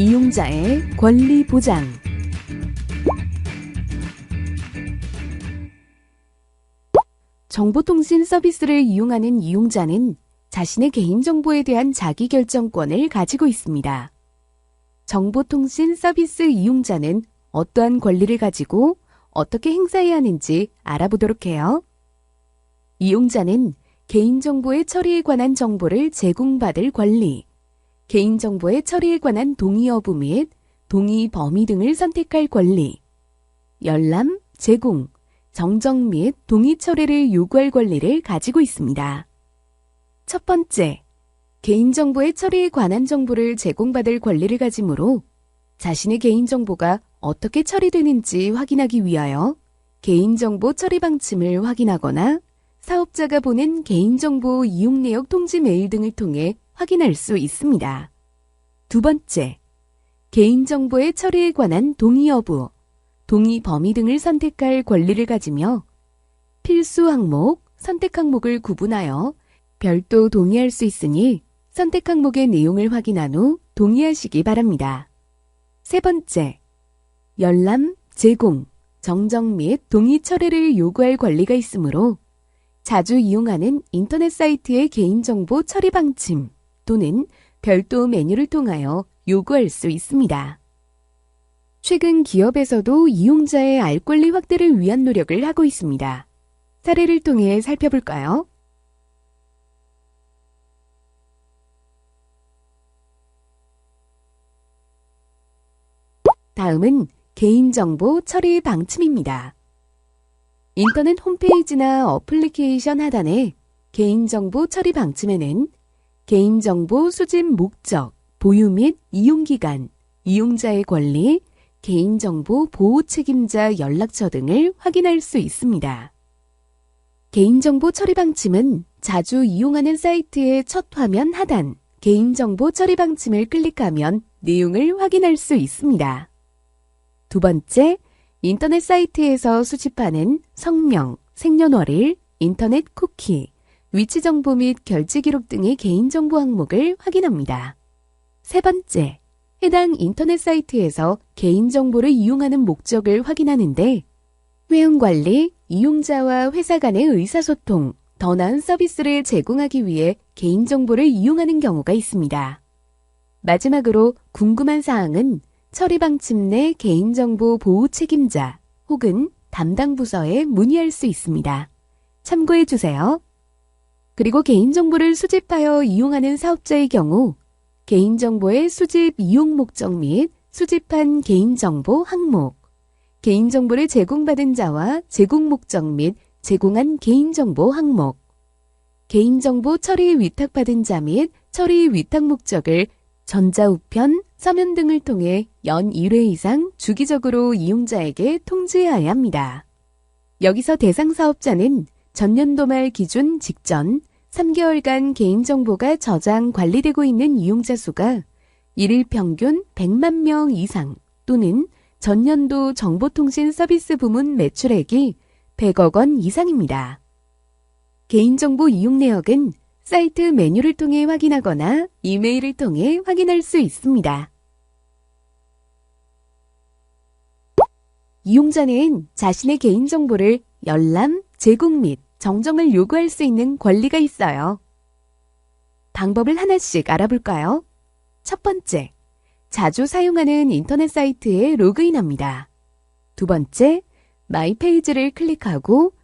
이용자의 권리 보장. 정보통신 서비스를 이용하는 이용자는 자신의 개인정보에 대한 자기결정권을 가지고 있습니다. 정보통신 서비스 이용자는 어떠한 권리를 가지고 어떻게 행사해야 하는지 알아보도록 해요. 이용자는 개인정보의 처리에 관한 정보를 제공받을 권리, 개인정보의 처리에 관한 동의 여부 및 동의 범위 등을 선택할 권리, 열람, 제공, 정정 및 동의 처리를 요구할 권리를 가지고 있습니다. 첫 번째, 개인정보의 처리에 관한 정보를 제공받을 권리를 가지므로 자신의 개인정보가 어떻게 처리되는지 확인하기 위하여 개인정보 처리 방침을 확인하거나 사업자가 보낸 개인정보 이용 내역 통지 메일 등을 통해 확인할 수 있습니다. 두 번째, 개인정보의 처리에 관한 동의 여부, 동의 범위 등을 선택할 권리를 가지며 필수 항목, 선택 항목을 구분하여 별도 동의할 수 있으니 선택 항목의 내용을 확인한 후 동의하시기 바랍니다. 세 번째, 열람, 제공, 정정 및 동의 처리를 요구할 권리가 있으므로 자주 이용하는 인터넷 사이트의 개인정보 처리 방침 또는 별도 메뉴를 통하여 요구할 수 있습니다. 최근 기업에서도 이용자의 알 권리 확대를 위한 노력을 하고 있습니다. 사례를 통해 살펴볼까요? 다음은 개인정보 처리 방침입니다. 인터넷 홈페이지나 어플리케이션 하단의 개인정보 처리 방침에는 개인정보 수집 목적, 보유 및 이용기간, 이용자의 권리, 개인정보 보호 책임자 연락처 등을 확인할 수 있습니다. 개인정보 처리 방침은 자주 이용하는 사이트의 첫 화면 하단 개인정보 처리 방침을 클릭하면 내용을 확인할 수 있습니다. 두 번째, 인터넷 사이트에서 수집하는 성명, 생년월일, 인터넷 쿠키, 위치 정보 및 결제 기록 등의 개인정보 항목을 확인합니다. 세 번째, 해당 인터넷 사이트에서 개인정보를 이용하는 목적을 확인하는데 회원관리, 이용자와 회사 간의 의사소통, 더 나은 서비스를 제공하기 위해 개인정보를 이용하는 경우가 있습니다. 마지막으로 궁금한 사항은 처리 방침 내 개인정보 보호 책임자 혹은 담당 부서에 문의할 수 있습니다. 참고해 주세요. 그리고 개인정보를 수집하여 이용하는 사업자의 경우 개인정보의 수집 이용 목적 및 수집한 개인정보 항목, 개인정보를 제공받은 자와 제공 목적 및 제공한 개인정보 항목, 개인정보 처리 위탁받은 자 및 처리 위탁 목적을 전자우편, 서면 등을 통해 연 1회 이상 주기적으로 이용자에게 통지해야 합니다. 여기서 대상 사업자는 전년도 말 기준 직전 3개월간 개인정보가 저장 관리되고 있는 이용자 수가 1일 평균 100만 명 이상 또는 전년도 정보통신 서비스 부문 매출액이 100억 원 이상입니다. 개인정보 이용 내역은 사이트 메뉴를 통해 확인하거나 이메일을 통해 확인할 수 있습니다. 이용자는 자신의 개인정보를 열람, 제공 및 정정을 요구할 수 있는 권리가 있어요. 방법을 하나씩 알아볼까요? 첫 번째, 자주 사용하는 인터넷 사이트에 로그인합니다. 두 번째, 마이 페이지를 클릭하고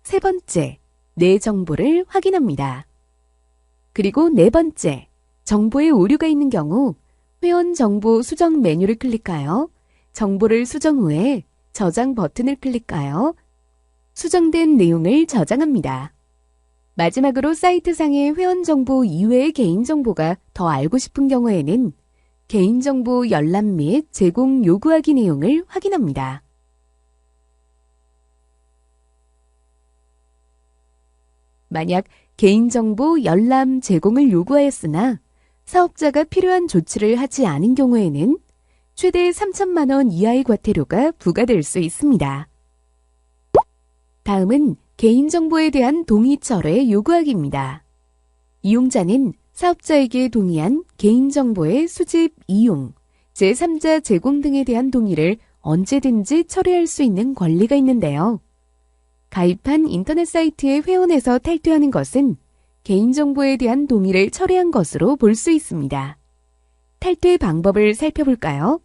세 번째, 내 정보를 확인합니다. 그리고 네 번째, 정보에 오류가 있는 경우 회원 정보 수정 메뉴를 클릭하여 정보를 수정 후에 저장 버튼을 클릭하여 수정된 내용을 저장합니다. 마지막으로 사이트상의 회원 정보 이외의 개인정보가 더 알고 싶은 경우에는 개인정보 열람 및 제공 요구하기 내용을 확인합니다. 만약 개인정보 열람 제공을 요구하였으나 사업자가 필요한 조치를 하지 않은 경우에는 최대 3천만 원 이하의 과태료가 부과될 수 있습니다. 다음은 개인정보에 대한 동의 철회 요구하기입니다. 이용자는 사업자에게 동의한 개인정보의 수집, 이용, 제3자 제공 등에 대한 동의를 언제든지 처리할 수 있는 권리가 있는데요. 가입한 인터넷 사이트의 회원에서 탈퇴하는 것은 개인정보에 대한 동의를 처리한 것으로 볼 수 있습니다. 탈퇴 방법을 살펴볼까요?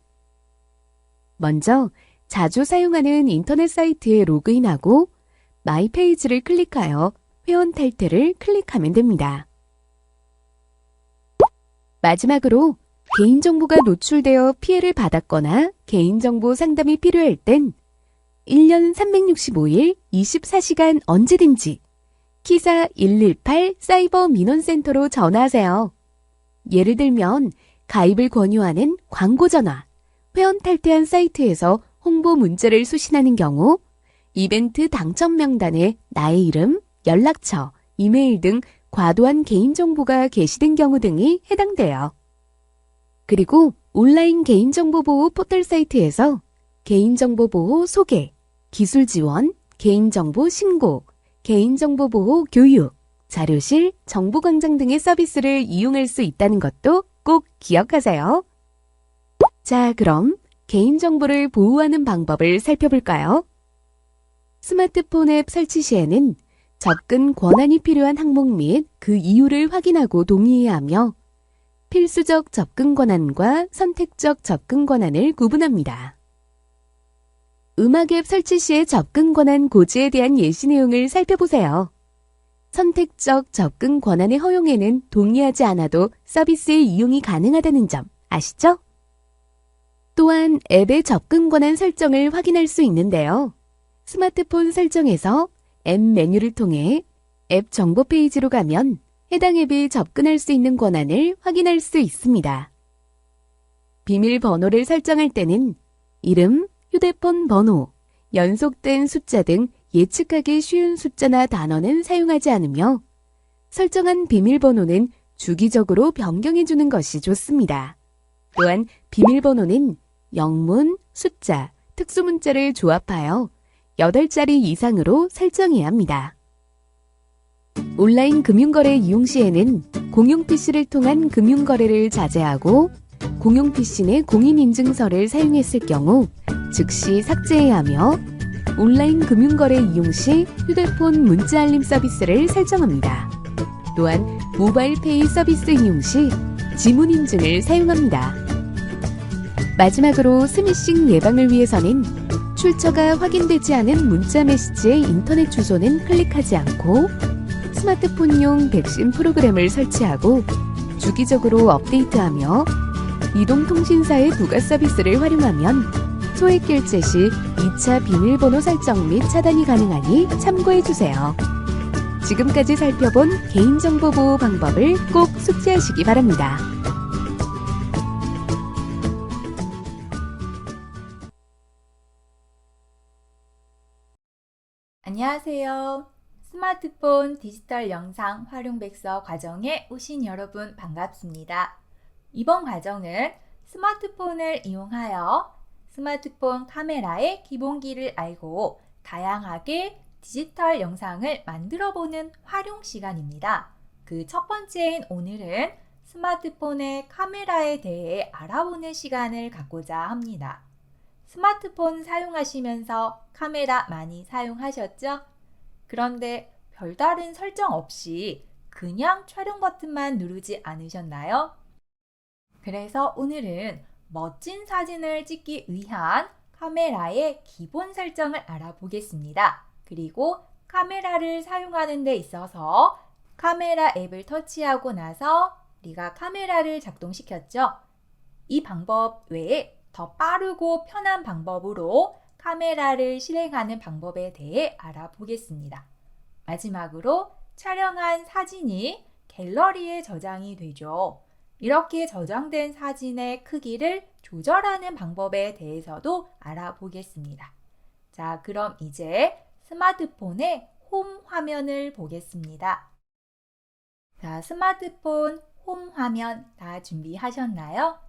먼저 자주 사용하는 인터넷 사이트에 로그인하고 마이 페이지를 클릭하여 회원 탈퇴를 클릭하면 됩니다. 마지막으로 개인정보가 노출되어 피해를 받았거나 개인정보 상담이 필요할 땐 1년 365일 24시간 언제든지 키사 118 사이버 민원센터로 전화하세요. 예를 들면 가입을 권유하는 광고 전화, 회원 탈퇴한 사이트에서 홍보 문자를 수신하는 경우, 이벤트 당첨 명단에 나의 이름, 연락처, 이메일 등 과도한 개인정보가 게시된 경우 등이 해당돼요. 그리고 온라인 개인정보보호 포털 사이트에서 개인정보보호 소개, 기술 지원, 개인정보 신고, 개인정보 보호 교육, 자료실, 정보광장 등의 서비스를 이용할 수 있다는 것도 꼭 기억하세요. 자, 그럼 개인정보를 보호하는 방법을 살펴볼까요? 스마트폰 앱 설치 시에는 접근 권한이 필요한 항목 및 그 이유를 확인하고 동의해야 하며 필수적 접근 권한과 선택적 접근 권한을 구분합니다. 음악 앱 설치 시의 접근 권한 고지에 대한 예시 내용을 살펴보세요. 선택적 접근 권한의 허용에는 동의하지 않아도 서비스의 이용이 가능하다는 점 아시죠? 또한 앱의 접근 권한 설정을 확인할 수 있는데요. 스마트폰 설정에서 앱 메뉴를 통해 앱 정보 페이지로 가면 해당 앱이 접근할 수 있는 권한을 확인할 수 있습니다. 비밀번호를 설정할 때는 이름, 휴대폰 번호, 연속된 숫자 등 예측하기 쉬운 숫자나 단어는 사용하지 않으며 설정한 비밀번호는 주기적으로 변경해 주는 것이 좋습니다. 또한 비밀번호는 영문, 숫자, 특수문자를 조합하여 8자리 이상으로 설정해야 합니다. 온라인 금융거래 이용 시에는 공용 PC를 통한 금융거래를 자제하고 공용 PC 내 공인인증서를 사용했을 경우 즉시 삭제해야 하며 온라인 금융거래 이용 시 휴대폰 문자 알림 서비스를 설정합니다. 또한 모바일 페이 서비스 이용 시 지문 인증을 사용합니다. 마지막으로 스미싱 예방을 위해서는 출처가 확인되지 않은 문자 메시지의 인터넷 주소는 클릭하지 않고 스마트폰용 백신 프로그램을 설치하고 주기적으로 업데이트하며 이동통신사의 부가 서비스를 활용하면 소액 결제 시 2차 비밀번호 설정 및 차단이 가능하니 참고해주세요. 지금까지 살펴본 개인정보 보호 방법을 꼭 숙지하시기 바랍니다. 안녕하세요. 스마트폰 디지털 영상 활용 백서 과정에 오신 여러분 반갑습니다. 이번 과정은 스마트폰을 이용하여 스마트폰 카메라의 기본기를 알고 다양하게 디지털 영상을 만들어보는 활용 시간입니다. 그 첫 번째인 오늘은 스마트폰의 카메라에 대해 알아보는 시간을 갖고자 합니다. 스마트폰 사용하시면서 카메라 많이 사용하셨죠? 그런데 별다른 설정 없이 그냥 촬영 버튼만 누르지 않으셨나요? 그래서 오늘은 멋진 사진을 찍기 위한 카메라의 기본 설정을 알아보겠습니다. 그리고 카메라를 사용하는 데 있어서 카메라 앱을 터치하고 나서 우리가 카메라를 작동시켰죠? 이 방법 외에 더 빠르고 편한 방법으로 카메라를 실행하는 방법에 대해 알아보겠습니다. 마지막으로 촬영한 사진이 갤러리에 저장이 되죠. 이렇게 저장된 사진의 크기를 조절하는 방법에 대해서도 알아보겠습니다. 자, 그럼 이제 스마트폰의 홈 화면을 보겠습니다. 자, 스마트폰 홈 화면 다 준비하셨나요?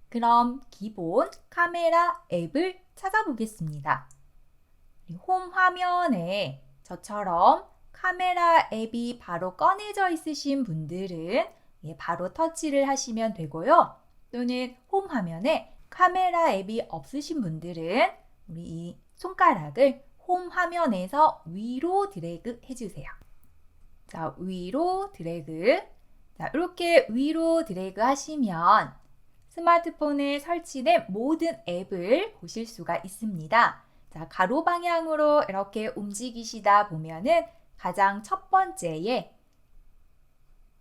그럼 기본 카메라 앱을 찾아보겠습니다. 홈 화면에 저처럼 카메라 앱이 바로 꺼내져 있으신 분들은 바로 터치를 하시면 되고요. 또는 홈 화면에 카메라 앱이 없으신 분들은 우리 이 손가락을 홈 화면에서 위로 드래그 해주세요. 자, 위로 드래그. 자, 이렇게 위로 드래그 하시면 스마트폰에 설치된 모든 앱을 보실 수가 있습니다. 자, 가로 방향으로 이렇게 움직이시다 보면은 가장 첫 번째에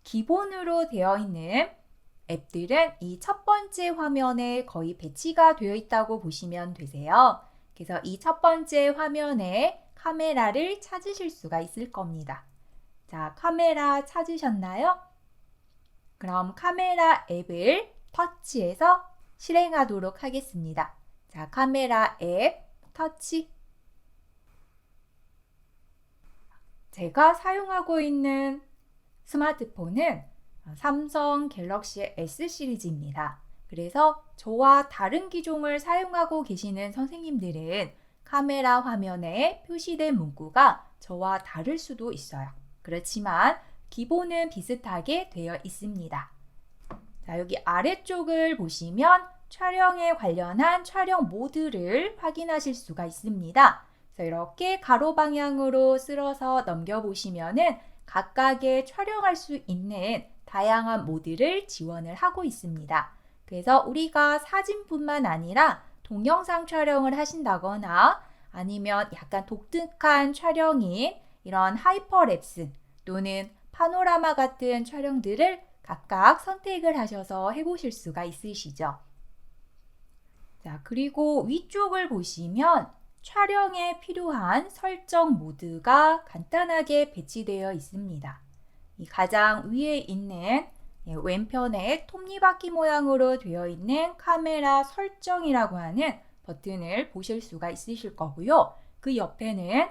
기본으로 되어 있는 앱들은 이 첫 번째 화면에 거의 배치가 되어 있다고 보시면 되세요. 그래서 이 첫 번째 화면에 카메라를 찾으실 수가 있을 겁니다. 자, 카메라 찾으셨나요? 그럼 카메라 앱을 터치해서 실행하도록 하겠습니다. 자, 카메라 앱 터치. 제가 사용하고 있는 스마트폰은 삼성 갤럭시 S 시리즈입니다. 그래서 저와 다른 기종을 사용하고 계시는 선생님들은 카메라 화면에 표시된 문구가 저와 다를 수도 있어요. 그렇지만 기본은 비슷하게 되어 있습니다. 자, 여기 아래쪽을 보시면 촬영에 관련한 촬영 모드를 확인하실 수가 있습니다. 그래서 이렇게 가로 방향으로 쓸어서 넘겨보시면은 각각의 촬영할 수 있는 다양한 모드를 지원을 하고 있습니다. 그래서 우리가 사진뿐만 아니라 동영상 촬영을 하신다거나 아니면 약간 독특한 촬영인 이런 하이퍼랩스 또는 파노라마 같은 촬영들을 각각 선택을 하셔서 해보실 수가 있으시죠. 자, 그리고 위쪽을 보시면 촬영에 필요한 설정 모드가 간단하게 배치되어 있습니다. 이 가장 위에 있는 왼편에 톱니바퀴 모양으로 되어 있는 카메라 설정이라고 하는 버튼을 보실 수가 있으실 거고요. 그 옆에는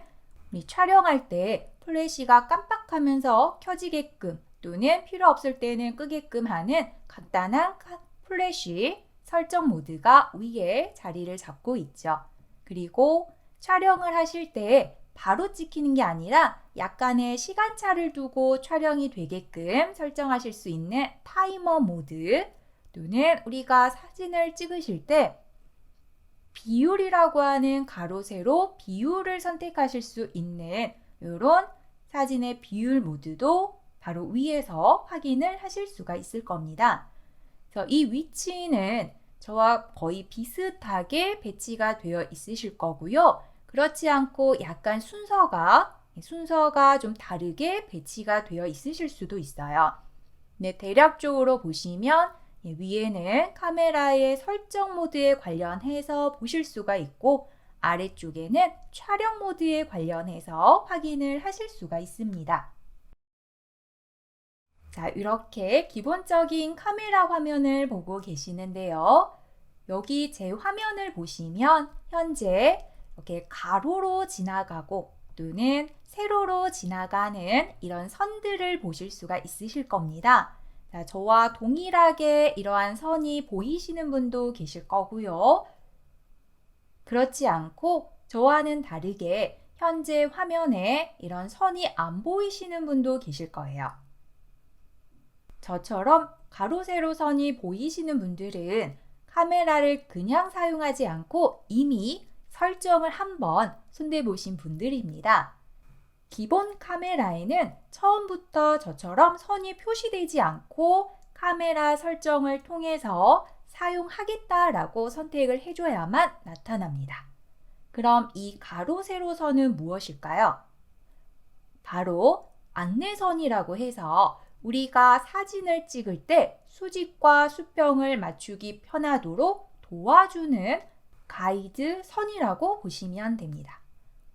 촬영할 때 플래시가 깜빡하면서 켜지게끔 또는 필요 없을 때는 끄게끔 하는 간단한 플래시 설정 모드가 위에 자리를 잡고 있죠. 그리고 촬영을 하실 때 바로 찍히는 게 아니라 약간의 시간차를 두고 촬영이 되게끔 설정하실 수 있는 타이머 모드 또는 우리가 사진을 찍으실 때 비율이라고 하는 가로 세로 비율을 선택하실 수 있는 이런 사진의 비율 모드도 바로 위에서 확인을 하실 수가 있을 겁니다. 그래서 이 위치는 저와 거의 비슷하게 배치가 되어 있으실 거고요. 그렇지 않고 약간 순서가 좀 다르게 배치가 되어 있으실 수도 있어요. 네, 대략적으로 보시면 위에는 카메라의 설정 모드에 관련해서 보실 수가 있고 아래쪽에는 촬영 모드에 관련해서 확인을 하실 수가 있습니다. 자, 이렇게 기본적인 카메라 화면을 보고 계시는데요. 여기 제 화면을 보시면 현재 이렇게 가로로 지나가고 또는 세로로 지나가는 이런 선들을 보실 수가 있으실 겁니다. 자, 저와 동일하게 이러한 선이 보이시는 분도 계실 거고요. 그렇지 않고 저와는 다르게 현재 화면에 이런 선이 안 보이시는 분도 계실 거예요. 저처럼 가로 세로 선이 보이시는 분들은 카메라를 그냥 사용하지 않고 이미 설정을 한번 손대보신 분들입니다. 기본 카메라에는 처음부터 저처럼 선이 표시되지 않고 카메라 설정을 통해서 사용하겠다라고 선택을 해줘야만 나타납니다. 그럼 이 가로 세로 선은 무엇일까요? 바로 안내선이라고 해서 우리가 사진을 찍을 때 수직과 수평을 맞추기 편하도록 도와주는 가이드 선이라고 보시면 됩니다.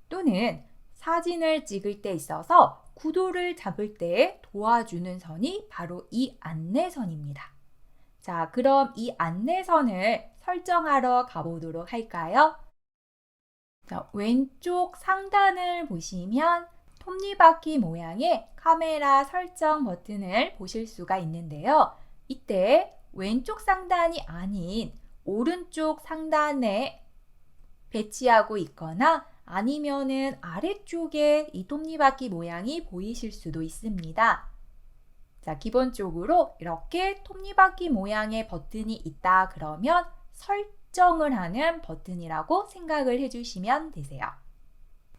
또는 사진을 찍을 때 있어서 구도를 잡을 때 도와주는 선이 바로 이 안내선입니다. 자, 그럼 이 안내선을 설정하러 가보도록 할까요? 자, 왼쪽 상단을 보시면 톱니바퀴 모양의 카메라 설정 버튼을 보실 수가 있는데요. 이때 왼쪽 상단이 아닌 오른쪽 상단에 배치하고 있거나 아니면은 아래쪽에 이 톱니바퀴 모양이 보이실 수도 있습니다. 자, 기본적으로 이렇게 톱니바퀴 모양의 버튼이 있다 그러면 측정을 하는 버튼이라고 생각을 해주시면 되세요.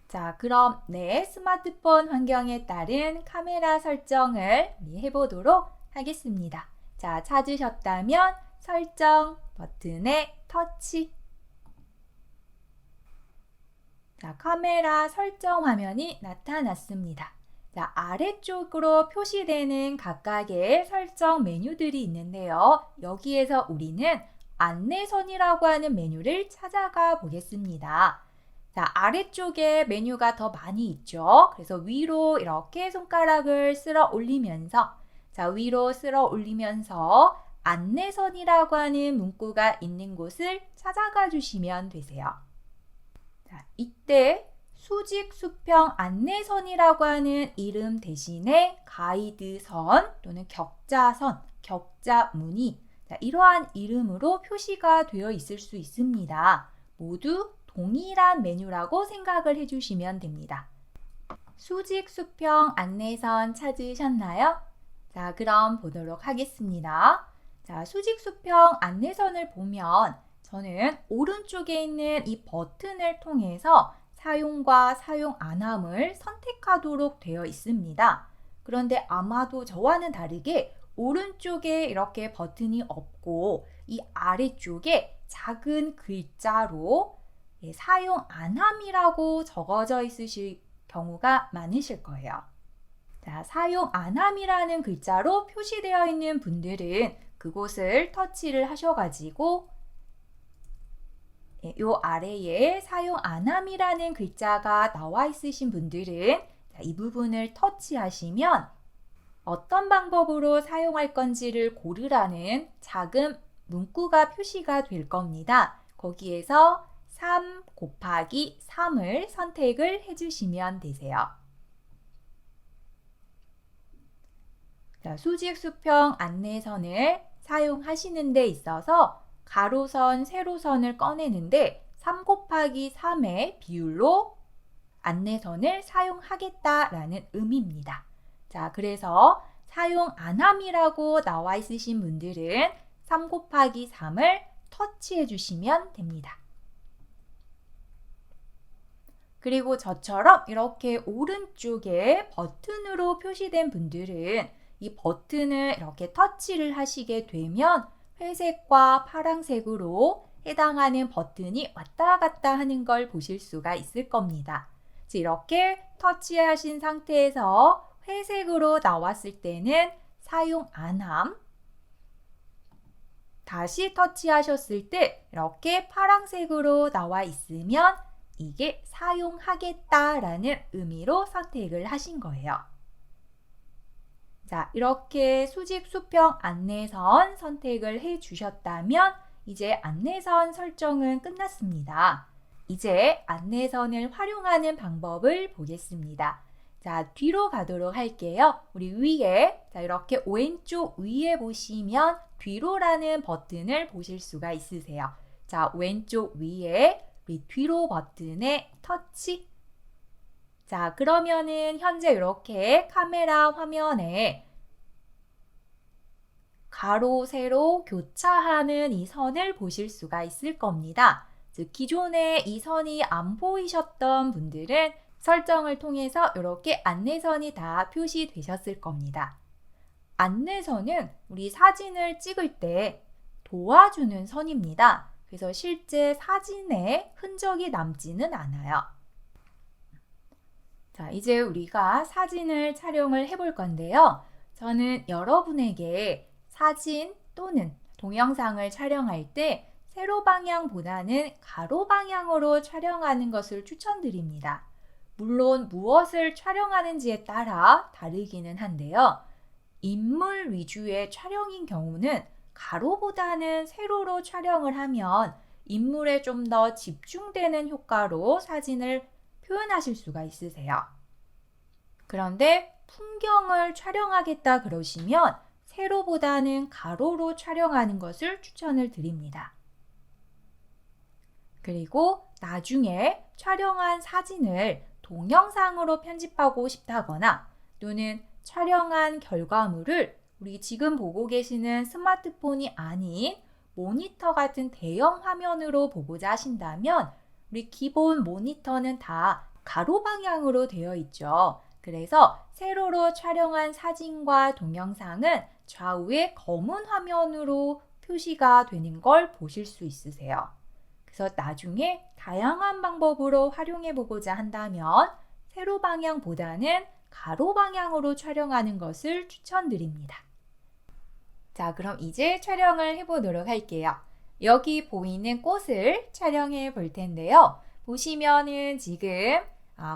자, 그럼 내 스마트폰 환경에 따른 카메라 설정을 해보도록 하겠습니다. 자, 찾으셨다면 설정 버튼에 터치. 자, 카메라 설정 화면이 나타났습니다. 자, 아래쪽으로 표시되는 각각의 설정 메뉴들이 있는데요. 여기에서 우리는 안내선이라고 하는 메뉴를 찾아가 보겠습니다. 자, 아래쪽에 메뉴가 더 많이 있죠. 그래서 위로 이렇게 손가락을 쓸어 올리면서 위로 쓸어 올리면서 안내선이라고 하는 문구가 있는 곳을 찾아가 주시면 되세요. 자, 이때 수직 수평 안내선이라고 하는 이름 대신에 가이드선 또는 격자선, 격자무늬 이러한 이름으로 표시가 되어 있을 수 있습니다. 모두 동일한 메뉴라고 생각을 해주시면 됩니다. 수직 수평 안내선 찾으셨나요? 자, 그럼 보도록 하겠습니다. 자, 수직 수평 안내선을 보면 저는 오른쪽에 있는 이 버튼을 통해서 사용과 사용 안함을 선택하도록 되어 있습니다. 그런데 아마도 저와는 다르게 오른쪽에 이렇게 버튼이 없고 이 아래쪽에 작은 글자로 사용 안함이라고 적어져 있으실 경우가 많으실 거예요. 자, 사용 안함이라는 글자로 표시되어 있는 분들은 그곳을 터치를 하셔가지고 이 아래에 사용 안함이라는 글자가 나와 있으신 분들은 이 부분을 터치하시면 어떤 방법으로 사용할 건지를 고르라는 작은 문구가 표시가 될 겁니다. 거기에서 3 곱하기 3을 선택을 해주시면 되세요. 자, 수직 수평 안내선을 사용하시는 데 있어서 가로선, 세로선을 꺼내는데 3 곱하기 3의 비율로 안내선을 사용하겠다라는 의미입니다. 자, 그래서 사용 안함이라고 나와 있으신 분들은 3 곱하기 3을 터치해 주시면 됩니다. 그리고 저처럼 이렇게 오른쪽에 버튼으로 표시된 분들은 이 버튼을 이렇게 터치를 하시게 되면 회색과 파란색으로 해당하는 버튼이 왔다 갔다 하는 걸 보실 수가 있을 겁니다. 이렇게 터치하신 상태에서 회색으로 나왔을 때는 사용 안함, 다시 터치하셨을 때 이렇게 파란색으로 나와 있으면 이게 사용하겠다라는 의미로 선택을 하신 거예요. 자, 이렇게 수직 수평 안내선 선택을 해 주셨다면 이제 안내선 설정은 끝났습니다. 이제 안내선을 활용하는 방법을 보겠습니다. 자, 뒤로 가도록 할게요. 우리 위에, 이렇게 왼쪽 위에 보시면 뒤로라는 버튼을 보실 수가 있으세요. 자, 왼쪽 위에 우리 뒤로 버튼에 터치. 자, 그러면은 현재 이렇게 카메라 화면에 가로, 세로 교차하는 이 선을 보실 수가 있을 겁니다. 즉, 기존에 이 선이 안 보이셨던 분들은 설정을 통해서 이렇게 안내선이 다 표시되셨을 겁니다. 안내선은 우리 사진을 찍을 때 도와주는 선입니다. 그래서 실제 사진에 흔적이 남지는 않아요. 자, 이제 우리가 사진을 촬영을 해볼 건데요. 저는 여러분에게 사진 또는 동영상을 촬영할 때 세로 방향보다는 가로 방향으로 촬영하는 것을 추천드립니다. 물론 무엇을 촬영하는지에 따라 다르기는 한데요. 인물 위주의 촬영인 경우는 가로보다는 세로로 촬영을 하면 인물에 좀 더 집중되는 효과로 사진을 표현하실 수가 있으세요. 그런데 풍경을 촬영하겠다 그러시면 세로보다는 가로로 촬영하는 것을 추천을 드립니다. 그리고 나중에 촬영한 사진을 동영상으로 편집하고 싶다거나 또는 촬영한 결과물을 우리 지금 보고 계시는 스마트폰이 아닌 모니터 같은 대형 화면으로 보고자 하신다면 우리 기본 모니터는 다 가로 방향으로 되어 있죠. 그래서 세로로 촬영한 사진과 동영상은 좌우에 검은 화면으로 표시가 되는 걸 보실 수 있으세요. 그래서 나중에 다양한 방법으로 활용해 보고자 한다면 세로 방향보다는 가로 방향으로 촬영하는 것을 추천드립니다. 자, 그럼 이제 촬영을 해보도록 할게요. 여기 보이는 꽃을 촬영해 볼 텐데요. 보시면은 지금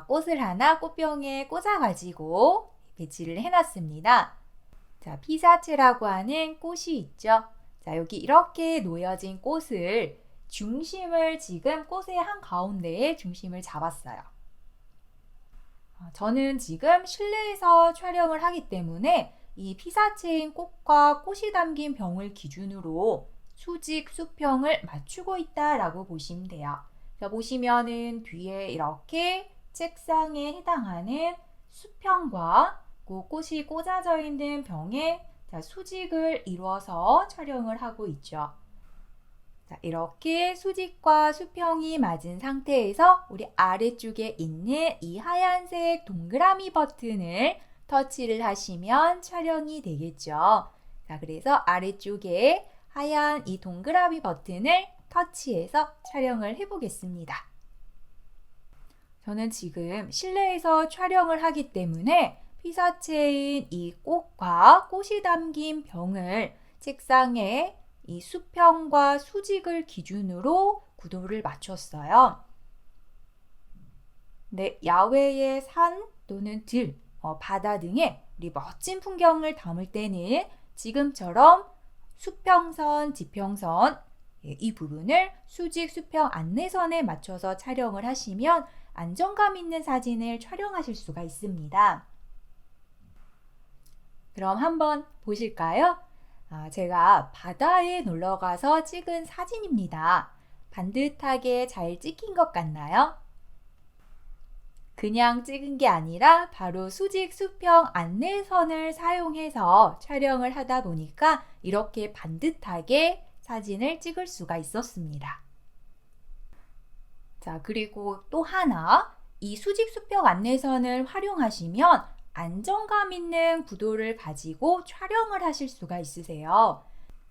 꽃을 하나 꽃병에 꽂아가지고 배치를 해놨습니다. 자, 피사체라고 하는 꽃이 있죠. 자, 여기 이렇게 놓여진 꽃을 중심을 지금 꽃의 한가운데에 중심을 잡았어요. 저는 지금 실내에서 촬영을 하기 때문에 이 피사체인 꽃과 꽃이 담긴 병을 기준으로 수직, 수평을 맞추고 있다라고 보시면 돼요. 자, 보시면은 뒤에 이렇게 책상에 해당하는 수평과 꽃이 꽂아져 있는 병에 수직을 이루어서 촬영을 하고 있죠. 자, 이렇게 수직과 수평이 맞은 상태에서 우리 아래쪽에 있는 이 하얀색 동그라미 버튼을 터치를 하시면 촬영이 되겠죠. 자, 그래서 아래쪽에 하얀 이 동그라미 버튼을 터치해서 촬영을 해보겠습니다. 저는 지금 실내에서 촬영을 하기 때문에 피사체인 이 꽃과 꽃이 담긴 병을 책상에 이 수평과 수직을 기준으로 구도를 맞췄어요. 네, 야외의 산 또는 들, 바다 등의 우리 멋진 풍경을 담을 때는 지금처럼 수평선, 지평선 이 부분을 수직, 수평 안내선에 맞춰서 촬영을 하시면 안정감 있는 사진을 촬영하실 수가 있습니다. 그럼 한번 보실까요? 제가 바다에 놀러 가서 찍은 사진입니다. 반듯하게 잘 찍힌 것 같나요? 그냥 찍은 게 아니라 바로 수직, 수평 안내선을 사용해서 촬영을 하다 보니까 이렇게 반듯하게 사진을 찍을 수가 있었습니다. 자, 그리고 또 하나, 이 수직, 수평 안내선을 활용하시면 안정감 있는 구도를 가지고 촬영을 하실 수가 있으세요.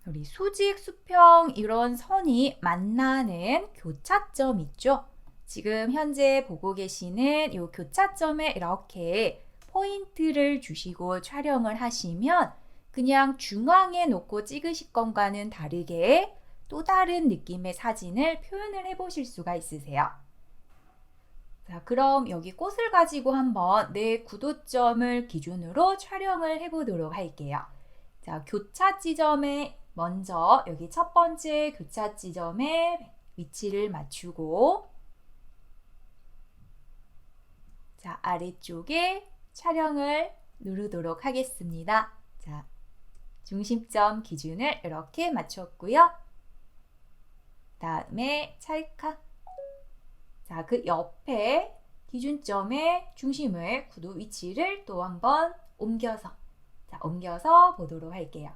우리 수직, 수평 이런 선이 만나는 교차점 있죠? 지금 현재 보고 계시는 이 교차점에 이렇게 포인트를 주시고 촬영을 하시면 그냥 중앙에 놓고 찍으실 것과는 다르게 또 다른 느낌의 사진을 표현을 해 보실 수가 있으세요. 자, 그럼 여기 꽃을 가지고 한번 내 구도점을 기준으로 촬영을 해보도록 할게요. 자, 교차 지점에 먼저 여기 첫 번째 교차 지점에 위치를 맞추고 자, 아래쪽에 촬영을 누르도록 하겠습니다. 자, 중심점 기준을 이렇게 맞췄고요. 다음에 찰칵. 자, 그 옆에 기준점의 중심을 구도 위치를 또 한번 옮겨서 보도록 할게요.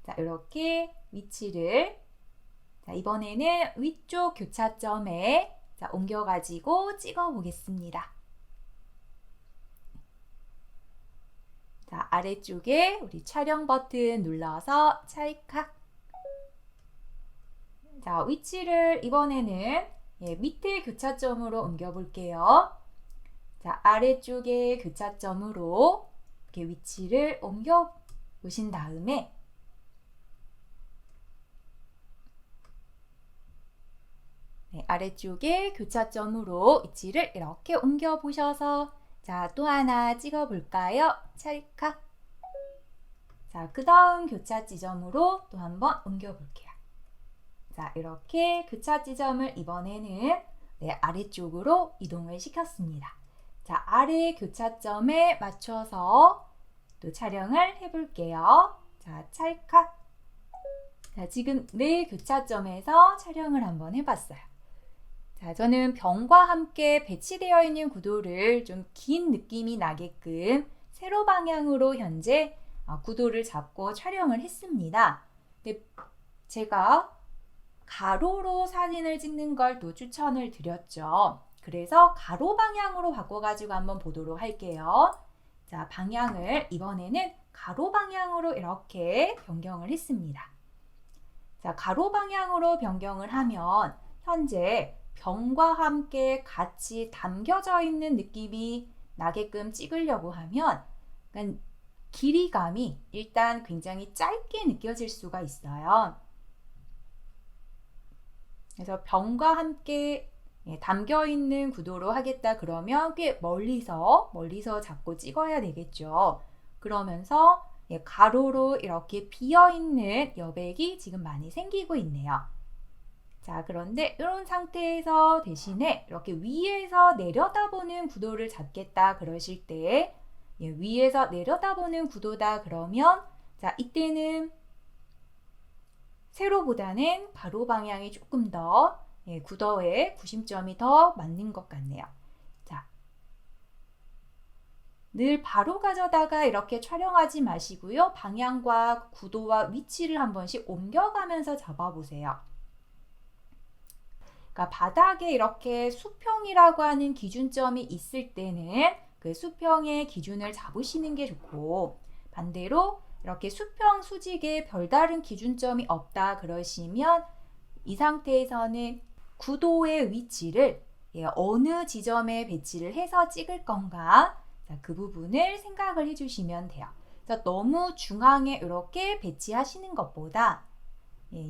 자, 이렇게 위치를 이번에는 위쪽 교차점에 옮겨가지고 찍어 보겠습니다. 자, 아래쪽에 우리 촬영 버튼 눌러서 찰칵. 자, 위치를 이번에는 밑에 교차점으로 옮겨 볼게요. 자, 아래쪽에 교차점으로 이렇게 위치를 옮겨 보신 다음에 아래쪽에 교차점으로 위치를 이렇게 옮겨 보셔서 자, 또 하나 찍어 볼까요? 찰칵. 자, 그 다음 교차 지점으로 또 한번 옮겨 볼게요. 자, 이렇게 교차 지점을 이번에는 아래쪽으로 이동을 시켰습니다. 자, 아래 교차점에 맞춰서 또 촬영을 해볼게요. 자, 찰칵. 자, 지금 네 교차점에서 촬영을 한번 해봤어요. 자, 저는 병과 함께 배치되어 있는 구도를 좀 긴 느낌이 나게끔 세로 방향으로 현재 구도를 잡고 촬영을 했습니다. 근데 제가 가로로 사진을 찍는 걸 또 추천을 드렸죠. 그래서 가로 방향으로 바꿔가지고 한번 보도록 할게요. 자, 방향을 이번에는 가로 방향으로 이렇게 변경을 했습니다. 자, 가로 방향으로 변경을 하면 현재 병과 함께 같이 담겨져 있는 느낌이 나게끔 찍으려고 하면 길이감이 일단 굉장히 짧게 느껴질 수가 있어요. 그래서 병과 함께 담겨 있는 구도로 하겠다 그러면 꽤 멀리서 잡고 찍어야 되겠죠. 그러면서 가로로 이렇게 비어 있는 여백이 지금 많이 생기고 있네요. 자, 그런데 이런 상태에서 대신에 이렇게 위에서 내려다보는 구도를 잡겠다 그러실 때 위에서 내려다보는 구도다 그러면 자, 이때는 세로보다는 가로 방향이 조금 더 구도의 구심점이 더 맞는 것 같네요. 자, 늘 바로 가져다가 이렇게 촬영하지 마시고요. 방향과 구도와 위치를 한 번씩 옮겨가면서 잡아보세요. 그러니까 바닥에 이렇게 수평이라고 하는 기준점이 있을 때는 그 수평의 기준을 잡으시는 게 좋고, 반대로 이렇게 수평 수직에 별다른 기준점이 없다 그러시면 이 상태에서는 구도의 위치를 어느 지점에 배치를 해서 찍을 건가, 자, 그 부분을 생각을 해주시면 돼요. 그래서 너무 중앙에 이렇게 배치하시는 것보다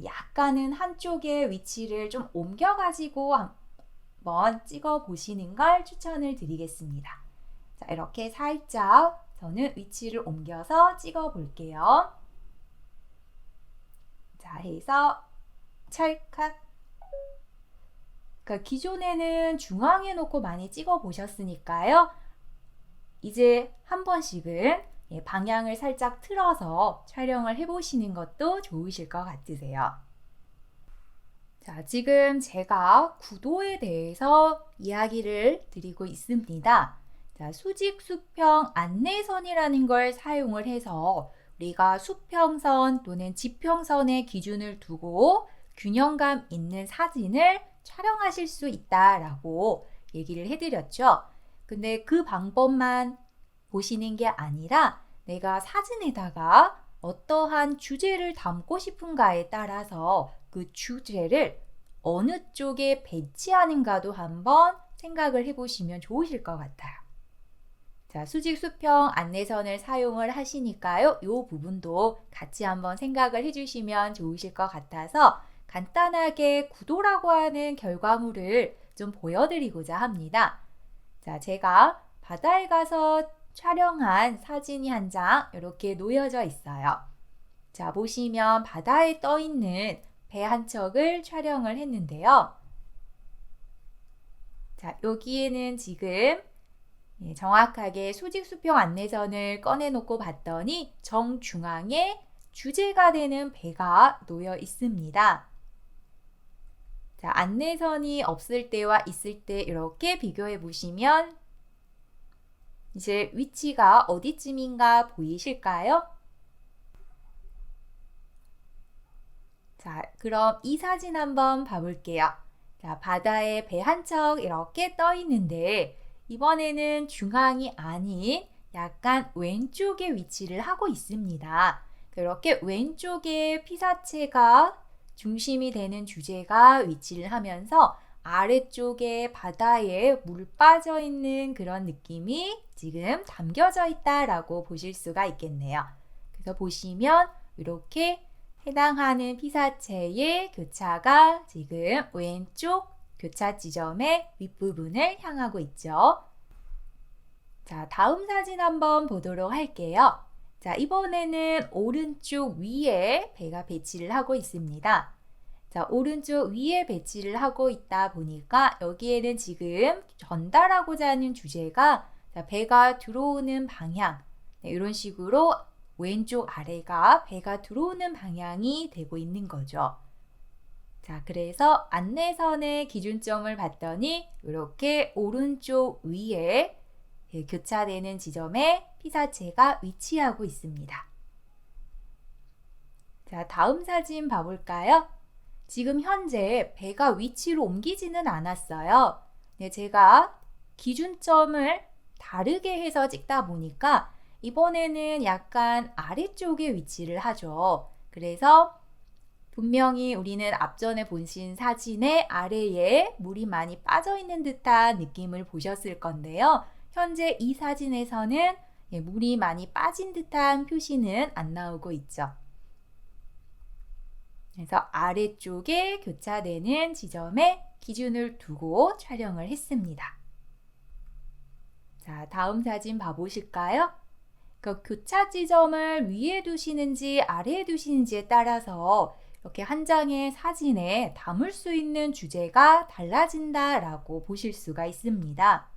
약간은 한쪽의 위치를 좀 옮겨가지고 한번 찍어 보시는 걸 추천을 드리겠습니다. 자, 이렇게 살짝 저는 위치를 옮겨서 찍어 볼게요. 자, 해서 찰칵. 그러니까 기존에는 중앙에 놓고 많이 찍어 보셨으니까요. 이제 한 번씩은 방향을 살짝 틀어서 촬영을 해보시는 것도 좋으실 것 같으세요. 자, 지금 제가 구도에 대해서 이야기를 드리고 있습니다. 자, 수직 수평 안내선이라는 걸 사용을 해서 우리가 수평선 또는 지평선의 기준을 두고 균형감 있는 사진을 촬영하실 수 있다라고 얘기를 해드렸죠. 근데 그 방법만 보시는 게 아니라 내가 사진에다가 어떠한 주제를 담고 싶은가에 따라서 그 주제를 어느 쪽에 배치하는가도 한번 생각을 해보시면 좋으실 것 같아요. 자, 수직 수평 안내선을 사용을 하시니까요. 이 부분도 같이 한번 생각을 해주시면 좋으실 것 같아서 간단하게 구도라고 하는 결과물을 좀 보여드리고자 합니다. 자, 제가 바다에 가서 촬영한 사진이 한 장 이렇게 놓여져 있어요. 자, 보시면 바다에 떠 있는 배 한 척을 촬영을 했는데요. 자, 여기에는 지금 정확하게 수직 수평 안내선을 꺼내놓고 봤더니 정중앙에 주제가 되는 배가 놓여 있습니다. 자, 안내선이 없을 때와 있을 때 이렇게 비교해 보시면 이제 위치가 어디쯤인가 보이실까요? 자, 그럼 이 사진 한번 봐볼게요. 자, 바다에 배 한 척 이렇게 떠 있는데 이번에는 중앙이 아닌 약간 왼쪽에 위치를 하고 있습니다. 그렇게 왼쪽에 피사체가 중심이 되는 주제가 위치를 하면서 아래쪽에 바다에 물 빠져 있는 그런 느낌이 지금 담겨져 있다라고 보실 수가 있겠네요. 그래서 보시면 이렇게 해당하는 피사체의 교차가 지금 왼쪽 교차 지점의 윗부분을 향하고 있죠. 자, 다음 사진 한번 보도록 할게요. 자, 이번에는 오른쪽 위에 배가 배치를 하고 있습니다. 자, 오른쪽 위에 배치를 하고 있다 보니까 여기에는 지금 전달하고자 하는 주제가 자, 배가 들어오는 방향, 이런 식으로 왼쪽 아래가 배가 들어오는 방향이 되고 있는 거죠. 자, 그래서 안내선의 기준점을 봤더니 이렇게 오른쪽 위에 교차되는 지점에 피사체가 위치하고 있습니다. 자, 다음 사진 봐볼까요? 지금 현재 배가 위치로 옮기지는 않았어요. 네, 제가 기준점을 다르게 해서 찍다 보니까 이번에는 약간 아래쪽에 위치를 하죠. 그래서 분명히 우리는 앞전에 보신 사진의 아래에 물이 많이 빠져 있는 듯한 느낌을 보셨을 건데요. 현재 이 사진에서는 물이 많이 빠진 듯한 표시는 안 나오고 있죠. 그래서 아래쪽에 교차되는 지점에 기준을 두고 촬영을 했습니다. 자, 다음 사진 봐보실까요? 그 교차 지점을 위에 두시는지 아래에 두시는지에 따라서 이렇게 한 장의 사진에 담을 수 있는 주제가 달라진다라고 보실 수가 있습니다.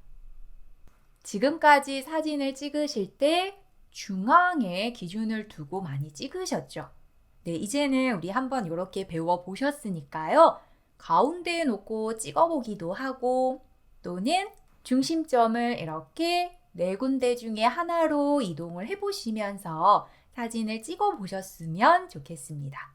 지금까지 사진을 찍으실 때 중앙에 기준을 두고 많이 찍으셨죠? 네, 이제는 우리 한번 이렇게 배워보셨으니까요. 가운데에 놓고 찍어보기도 하고 또는 중심점을 이렇게 네 군데 중에 하나로 이동을 해보시면서 사진을 찍어보셨으면 좋겠습니다.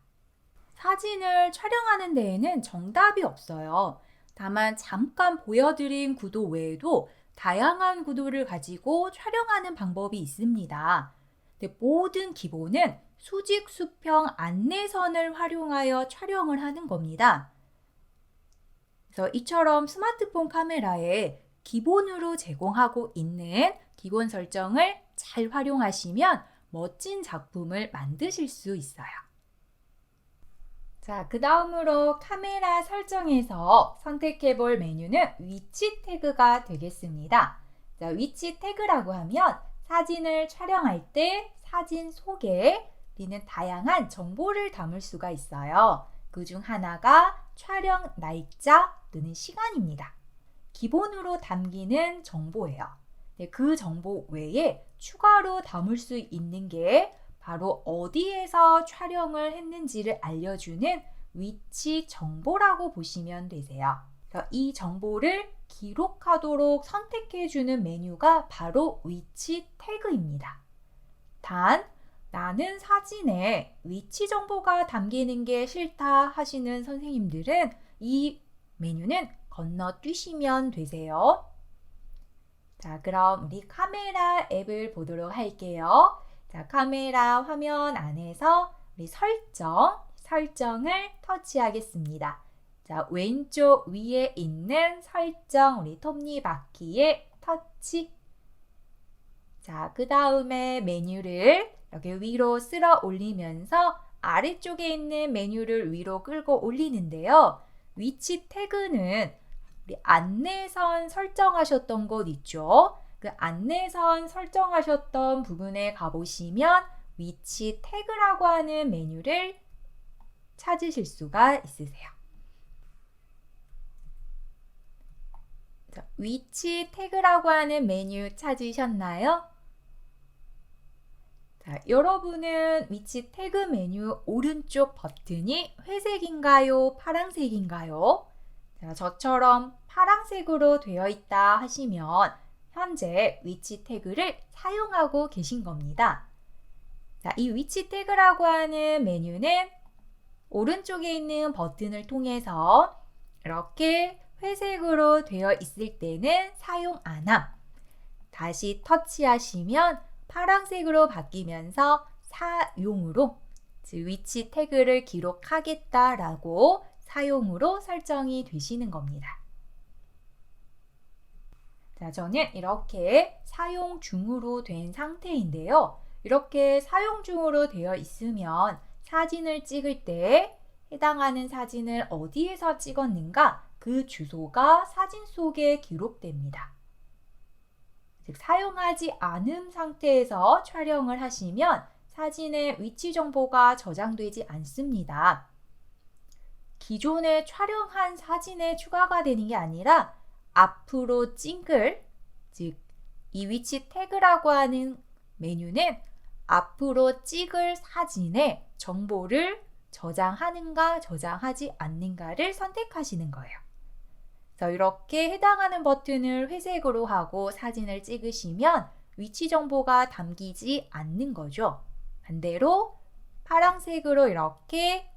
사진을 촬영하는 데에는 정답이 없어요. 다만 잠깐 보여드린 구도 외에도 다양한 구도를 가지고 촬영하는 방법이 있습니다. 근데 모든 기본은 수직 수평 안내선을 활용하여 촬영을 하는 겁니다. 그래서 이처럼 스마트폰 카메라에 기본으로 제공하고 있는 기본 설정을 잘 활용하시면 멋진 작품을 만드실 수 있어요. 자, 그 다음으로 카메라 설정에서 선택해 볼 메뉴는 위치 태그가 되겠습니다. 자, 위치 태그라고 하면 사진을 촬영할 때 사진 속에 우리는 다양한 정보를 담을 수가 있어요. 그 중 하나가 촬영 날짜 또는 시간입니다. 기본으로 담기는 정보예요. 네, 그 정보 외에 추가로 담을 수 있는 게 바로 어디에서 촬영을 했는지를 알려주는 위치 정보라고 보시면 되세요. 이 정보를 기록하도록 선택해주는 메뉴가 바로 위치 태그입니다. 단, 나는 사진에 위치 정보가 담기는 게 싫다 하시는 선생님들은 이 메뉴는 건너뛰시면 되세요. 자, 그럼 우리 카메라 앱을 보도록 할게요. 자, 카메라 화면 안에서 우리 설정을 터치하겠습니다. 자, 왼쪽 위에 있는 설정 우리 톱니바퀴에 터치. 자, 그 다음에 메뉴를 여기 위로 쓸어 올리면서 아래쪽에 있는 메뉴를 위로 끌고 올리는데요. 위치 태그는 우리 안내선 설정하셨던 곳 있죠? 그 안내선 설정하셨던 부분에 가보시면 위치 태그라고 하는 메뉴를 찾으실 수가 있으세요. 자, 위치 태그라고 하는 메뉴 찾으셨나요? 자, 여러분은 위치 태그 메뉴 오른쪽 버튼이 회색인가요? 파란색인가요? 자, 저처럼 파란색으로 되어 있다 하시면 현재 위치 태그를 사용하고 계신 겁니다. 자, 이 위치 태그라고 하는 메뉴는 오른쪽에 있는 버튼을 통해서 이렇게 회색으로 되어 있을 때는 사용 안 함. 다시 터치하시면 파란색으로 바뀌면서 사용으로, 즉 위치 태그를 기록하겠다라고 사용으로 설정이 되시는 겁니다. 자, 저는 이렇게 사용 중으로 된 상태인데요. 이렇게 사용 중으로 되어 있으면 사진을 찍을 때 해당하는 사진을 어디에서 찍었는가 그 주소가 사진 속에 기록됩니다. 즉, 사용하지 않은 상태에서 촬영을 하시면 사진의 위치 정보가 저장되지 않습니다. 기존에 촬영한 사진에 추가가 되는 게 아니라 앞으로 찍을, 즉 이 위치 태그라고 하는 메뉴는 앞으로 찍을 사진의 정보를 저장하는가 저장하지 않는가를 선택하시는 거예요. 그래서 이렇게 해당하는 버튼을 회색으로 하고 사진을 찍으시면 위치 정보가 담기지 않는 거죠. 반대로 파란색으로 이렇게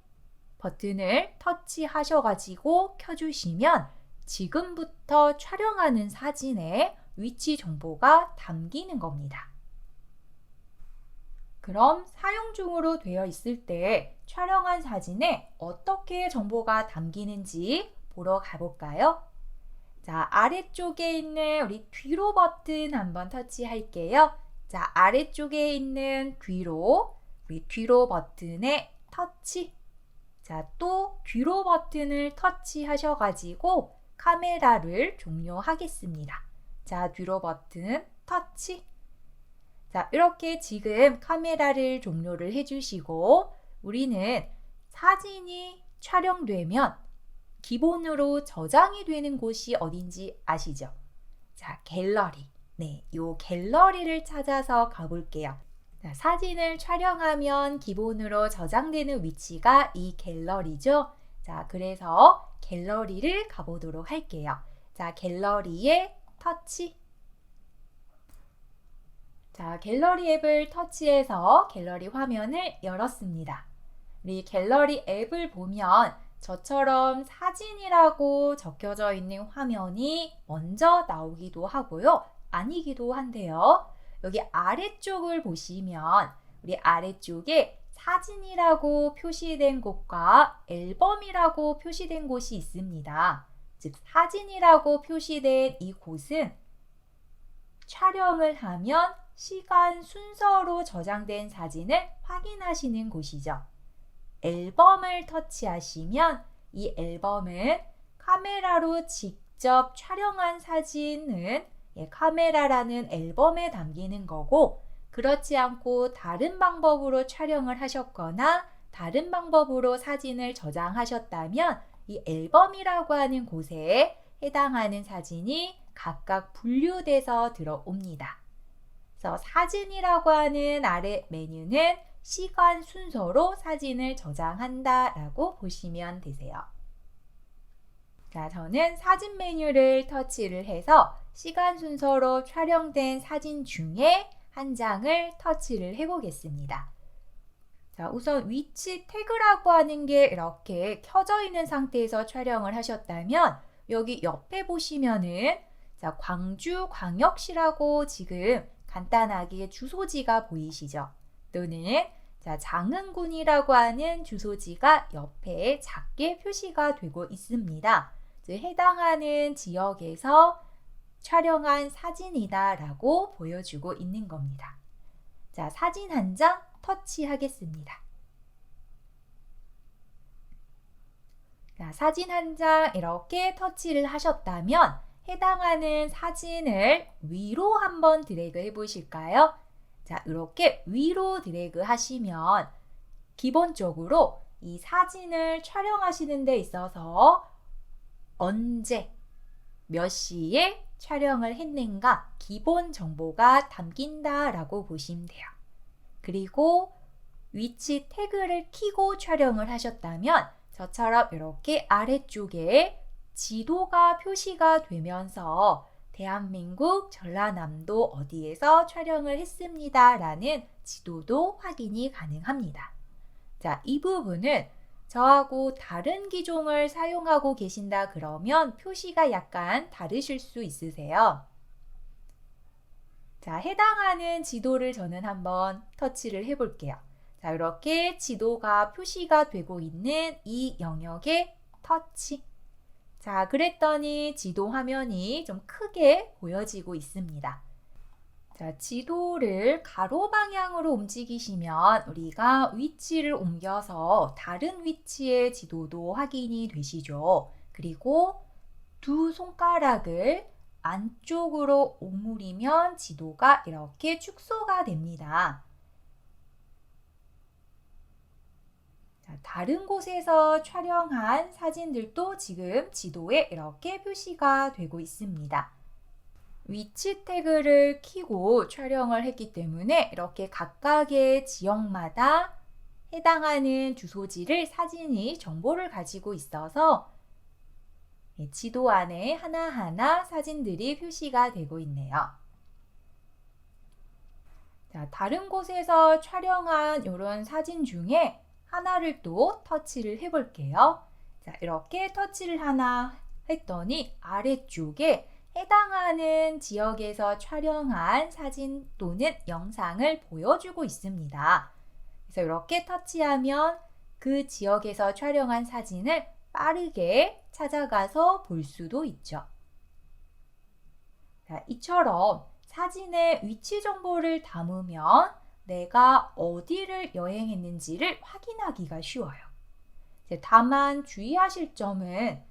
버튼을 터치하셔가지고 켜주시면 지금부터 촬영하는 사진에 위치 정보가 담기는 겁니다. 그럼 사용 중으로 되어 있을 때 촬영한 사진에 어떻게 정보가 담기는지 보러 가볼까요? 자, 아래쪽에 있는 우리 뒤로 버튼 한번 터치할게요. 자, 아래쪽에 있는 뒤로, 우리 뒤로 버튼에 터치. 자, 또 뒤로 버튼을 터치하셔가지고 카메라를 종료하겠습니다. 자, 뒤로 버튼 터치. 자, 이렇게 지금 카메라를 종료를 해주시고 우리는 사진이 촬영되면 기본으로 저장이 되는 곳이 어딘지 아시죠? 자, 갤러리. 네, 요 갤러리를 찾아서 가볼게요. 자, 사진을 촬영하면 기본으로 저장되는 위치가 이 갤러리죠. 자, 그래서 갤러리를 가보도록 할게요. 자, 갤러리에 터치. 자, 갤러리 앱을 터치해서 갤러리 화면을 열었습니다. 우리 갤러리 앱을 보면 저처럼 사진이라고 적혀져 있는 화면이 먼저 나오기도 하고요. 아니기도 한데요. 여기 아래쪽을 보시면 우리 아래쪽에 사진이라고 표시된 곳과 앨범이라고 표시된 곳이 있습니다. 즉, 사진이라고 표시된 이 곳은 촬영을 하면 시간 순서로 저장된 사진을 확인하시는 곳이죠. 앨범을 터치하시면 이 앨범은 카메라로 직접 촬영한 사진은 카메라라는 앨범에 담기는 거고, 그렇지 않고 다른 방법으로 촬영을 하셨거나 다른 방법으로 사진을 저장하셨다면 이 앨범이라고 하는 곳에 해당하는 사진이 각각 분류돼서 들어옵니다. 그래서 사진이라고 하는 아래 메뉴는 시간 순서로 사진을 저장한다 라고 보시면 되세요. 자, 저는 사진 메뉴를 터치를 해서 시간 순서로 촬영된 사진 중에 한 장을 터치를 해보겠습니다. 자, 우선 위치 태그라고 하는 게 이렇게 켜져 있는 상태에서 촬영을 하셨다면 여기 옆에 보시면은 자, 광주광역시라고 지금 간단하게 주소지가 보이시죠? 또는 자, 장흥군이라고 하는 주소지가 옆에 작게 표시가 되고 있습니다. 즉, 해당하는 지역에서 촬영한 사진이다 라고 보여주고 있는 겁니다. 자, 사진 한 장 터치하겠습니다. 자, 사진 한 장 이렇게 터치를 하셨다면 해당하는 사진을 위로 한번 드래그 해 보실까요? 자, 이렇게 위로 드래그 하시면 기본적으로 이 사진을 촬영하시는 데 있어서 언제, 몇 시에 촬영을 했는가 기본 정보가 담긴다라고 보시면 돼요. 그리고 위치 태그를 켜고 촬영을 하셨다면 저처럼 이렇게 아래쪽에 지도가 표시가 되면서 대한민국 전라남도 어디에서 촬영을 했습니다 라는 지도도 확인이 가능합니다. 자, 이 부분은 저하고 다른 기종을 사용하고 계신다 그러면 표시가 약간 다르실 수 있으세요. 자, 해당하는 지도를 저는 한번 터치를 해볼게요. 자, 이렇게 지도가 표시가 되고 있는 이 영역에 터치. 자, 그랬더니 지도 화면이 좀 크게 보여지고 있습니다. 자, 지도를 가로 방향으로 움직이시면 우리가 위치를 옮겨서 다른 위치의 지도도 확인이 되시죠. 그리고 두 손가락을 안쪽으로 오므리면 지도가 이렇게 축소가 됩니다. 자, 다른 곳에서 촬영한 사진들도 지금 지도에 이렇게 표시가 되고 있습니다. 위치 태그를 켜고 촬영을 했기 때문에 이렇게 각각의 지역마다 해당하는 주소지를 사진이 정보를 가지고 있어서 지도 안에 하나하나 사진들이 표시가 되고 있네요. 자, 다른 곳에서 촬영한 이런 사진 중에 하나를 또 터치를 해볼게요. 자, 이렇게 터치를 하나 했더니 아래쪽에 해당하는 지역에서 촬영한 사진 또는 영상을 보여주고 있습니다. 그래서 이렇게 터치하면 그 지역에서 촬영한 사진을 빠르게 찾아가서 볼 수도 있죠. 자, 이처럼 사진의 위치 정보를 담으면 내가 어디를 여행했는지를 확인하기가 쉬워요. 다만 주의하실 점은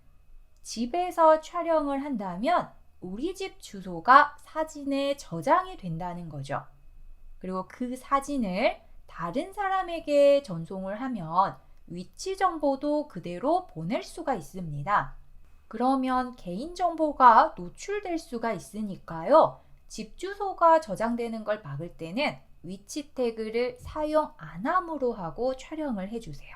집에서 촬영을 한다면 우리 집 주소가 사진에 저장이 된다는 거죠. 그리고 그 사진을 다른 사람에게 전송을 하면 위치 정보도 그대로 보낼 수가 있습니다. 그러면 개인정보가 노출될 수가 있으니까요. 집 주소가 저장되는 걸 막을 때는 위치 태그를 사용 안 함으로 하고 촬영을 해주세요.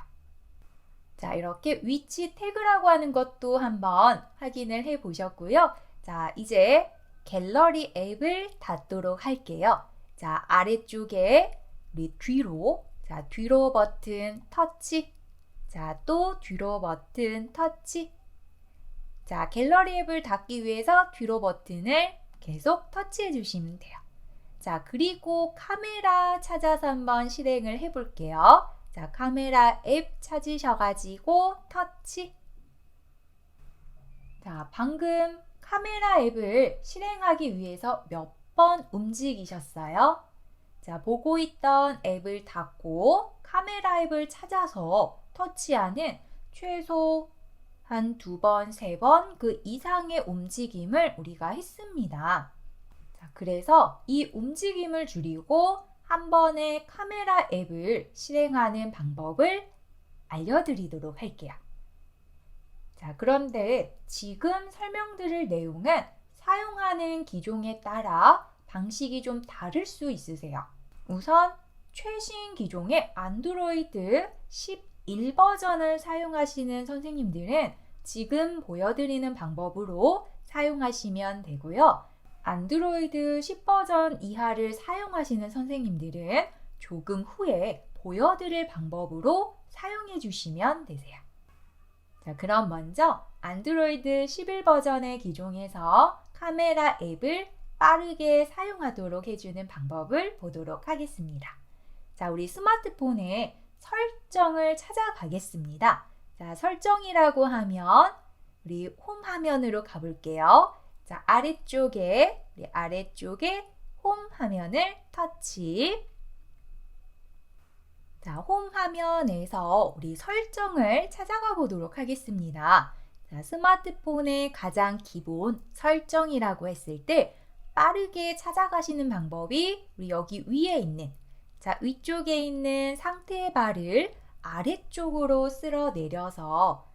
자, 이렇게 위치 태그라고 하는 것도 한번 확인을 해 보셨고요. 자, 이제 갤러리 앱을 닫도록 할게요. 자, 아래쪽에 우리 뒤로, 자, 뒤로 버튼 터치. 자, 또 뒤로 버튼 터치. 자, 갤러리 앱을 닫기 위해서 뒤로 버튼을 계속 터치해 주시면 돼요. 자, 그리고 카메라 찾아서 한번 실행을 해 볼게요. 자, 카메라 앱 찾으셔가지고 터치. 자, 방금 카메라 앱을 실행하기 위해서 몇 번 움직이셨어요? 자, 보고 있던 앱을 닫고 카메라 앱을 찾아서 터치하는 최소 한 2번, 3번 그 이상의 움직임을 우리가 했습니다. 자, 그래서 이 움직임을 줄이고 한 번에 카메라 앱을 실행하는 방법을 알려드리도록 할게요. 자, 그런데 지금 설명드릴 내용은 사용하는 기종에 따라 방식이 좀 다를 수 있으세요. 우선 최신 기종의 안드로이드 11 버전을 사용하시는 선생님들은 지금 보여드리는 방법으로 사용하시면 되고요. 안드로이드 10 버전 이하를 사용하시는 선생님들은 조금 후에 보여드릴 방법으로 사용해 주시면 되세요. 자, 그럼 먼저 안드로이드 11 버전의 기종에서 카메라 앱을 빠르게 사용하도록 해주는 방법을 보도록 하겠습니다. 자, 우리 스마트폰에 설정을 찾아가겠습니다. 자, 설정이라고 하면 우리 홈 화면으로 가볼게요. 자, 아래쪽에 홈 화면을 터치. 자, 홈 화면에서 우리 설정을 찾아가 보도록 하겠습니다. 자, 스마트폰의 가장 기본 설정이라고 했을 때 빠르게 찾아가시는 방법이 우리 여기 위에 있는, 자, 위쪽에 있는 상태 바를 아래쪽으로 쓸어 내려서